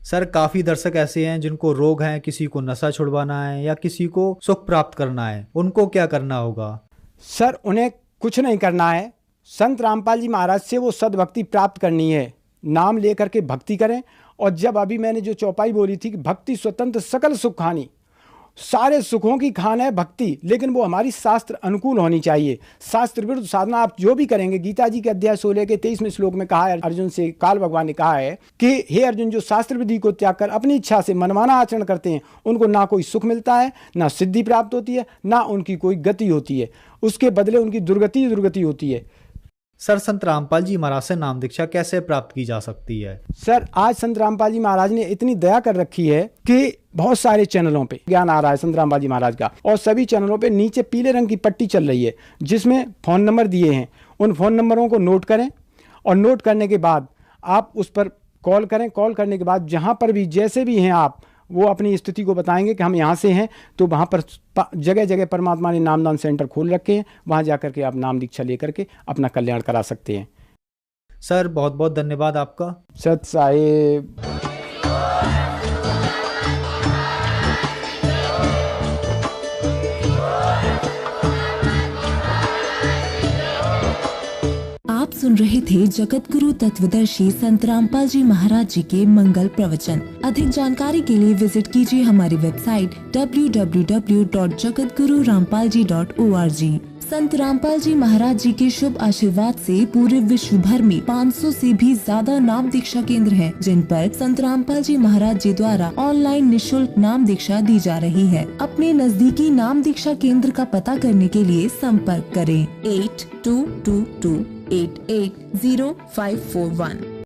सर, काफी दर्शक ऐसे हैं जिनको रोग हैं, किसी को नशा छुड़वाना है या किसी को सुख प्राप्त करना है, उनको क्या करना होगा? सर, उन्हें कुछ नहीं करना है, संत रामपाल जी महाराज से वो सद्भक्ति प्राप्त करनी है। नाम लेकर के भक्ति करें। और जब अभी मैंने जो चौपाई बोली थी कि भक्ति स्वतंत्र सकल सुख खानी, सारे सुखों की खान है भक्ति, लेकिन वो हमारी शास्त्र अनुकूल होनी चाहिए। शास्त्र विरुद्ध साधना आप जो भी करेंगे, गीता जी के अध्याय 16 के 23वें श्लोक में कहा है, अर्जुन से काल भगवान ने कहा है कि हे अर्जुन, जो शास्त्र विधि को त्याग कर अपनी इच्छा से मनमाना आचरण करते हैं उनको ना कोई सुख मिलता है, ना सिद्धि प्राप्त होती है, ना उनकी कोई गति होती है, उसके बदले उनकी दुर्गति होती है। सर, संत रामपाल जी महाराज से नाम दीक्षा कैसे प्राप्त की जा सकती है? सर, आज संत रामपाल जी महाराज ने इतनी दया कर रखी है कि बहुत सारे चैनलों पे ज्ञान आ रहा है संत रामपाल जी महाराज का, और सभी चैनलों पे नीचे पीले रंग की पट्टी चल रही है जिसमें फ़ोन नंबर दिए हैं। उन फ़ोन नंबरों को नोट करें और नोट करने के बाद आप उस पर कॉल करें। कॉल करने के बाद जहाँ पर भी जैसे भी हैं आप, वो अपनी स्थिति को बताएंगे कि हम यहाँ से हैं, तो वहाँ पर जगह जगह परमात्मा ने नामदान सेंटर खोल रखे हैं, वहाँ जा करके आप नाम दीक्षा लेकर के अपना कल्याण करा सकते हैं। सर, बहुत बहुत धन्यवाद आपका। सत साहेब। आप सुन रहे थे जगत गुरु तत्वदर्शी संत रामपाल जी महाराज जी के मंगल प्रवचन। अधिक जानकारी के लिए विजिट कीजिए हमारी वेबसाइट www.jagatgururampalji.org। संत रामपाल जी महाराज जी के शुभ आशीर्वाद से पूरे विश्व भर में 500 से भी ज्यादा नाम दीक्षा केंद्र हैं, जिन पर संत रामपाल जी महाराज जी द्वारा ऑनलाइन निशुल्क नाम दीक्षा दी जा रही है। अपने नजदीकी नाम दीक्षा केंद्र का पता करने के लिए संपर्क करें 8222880541।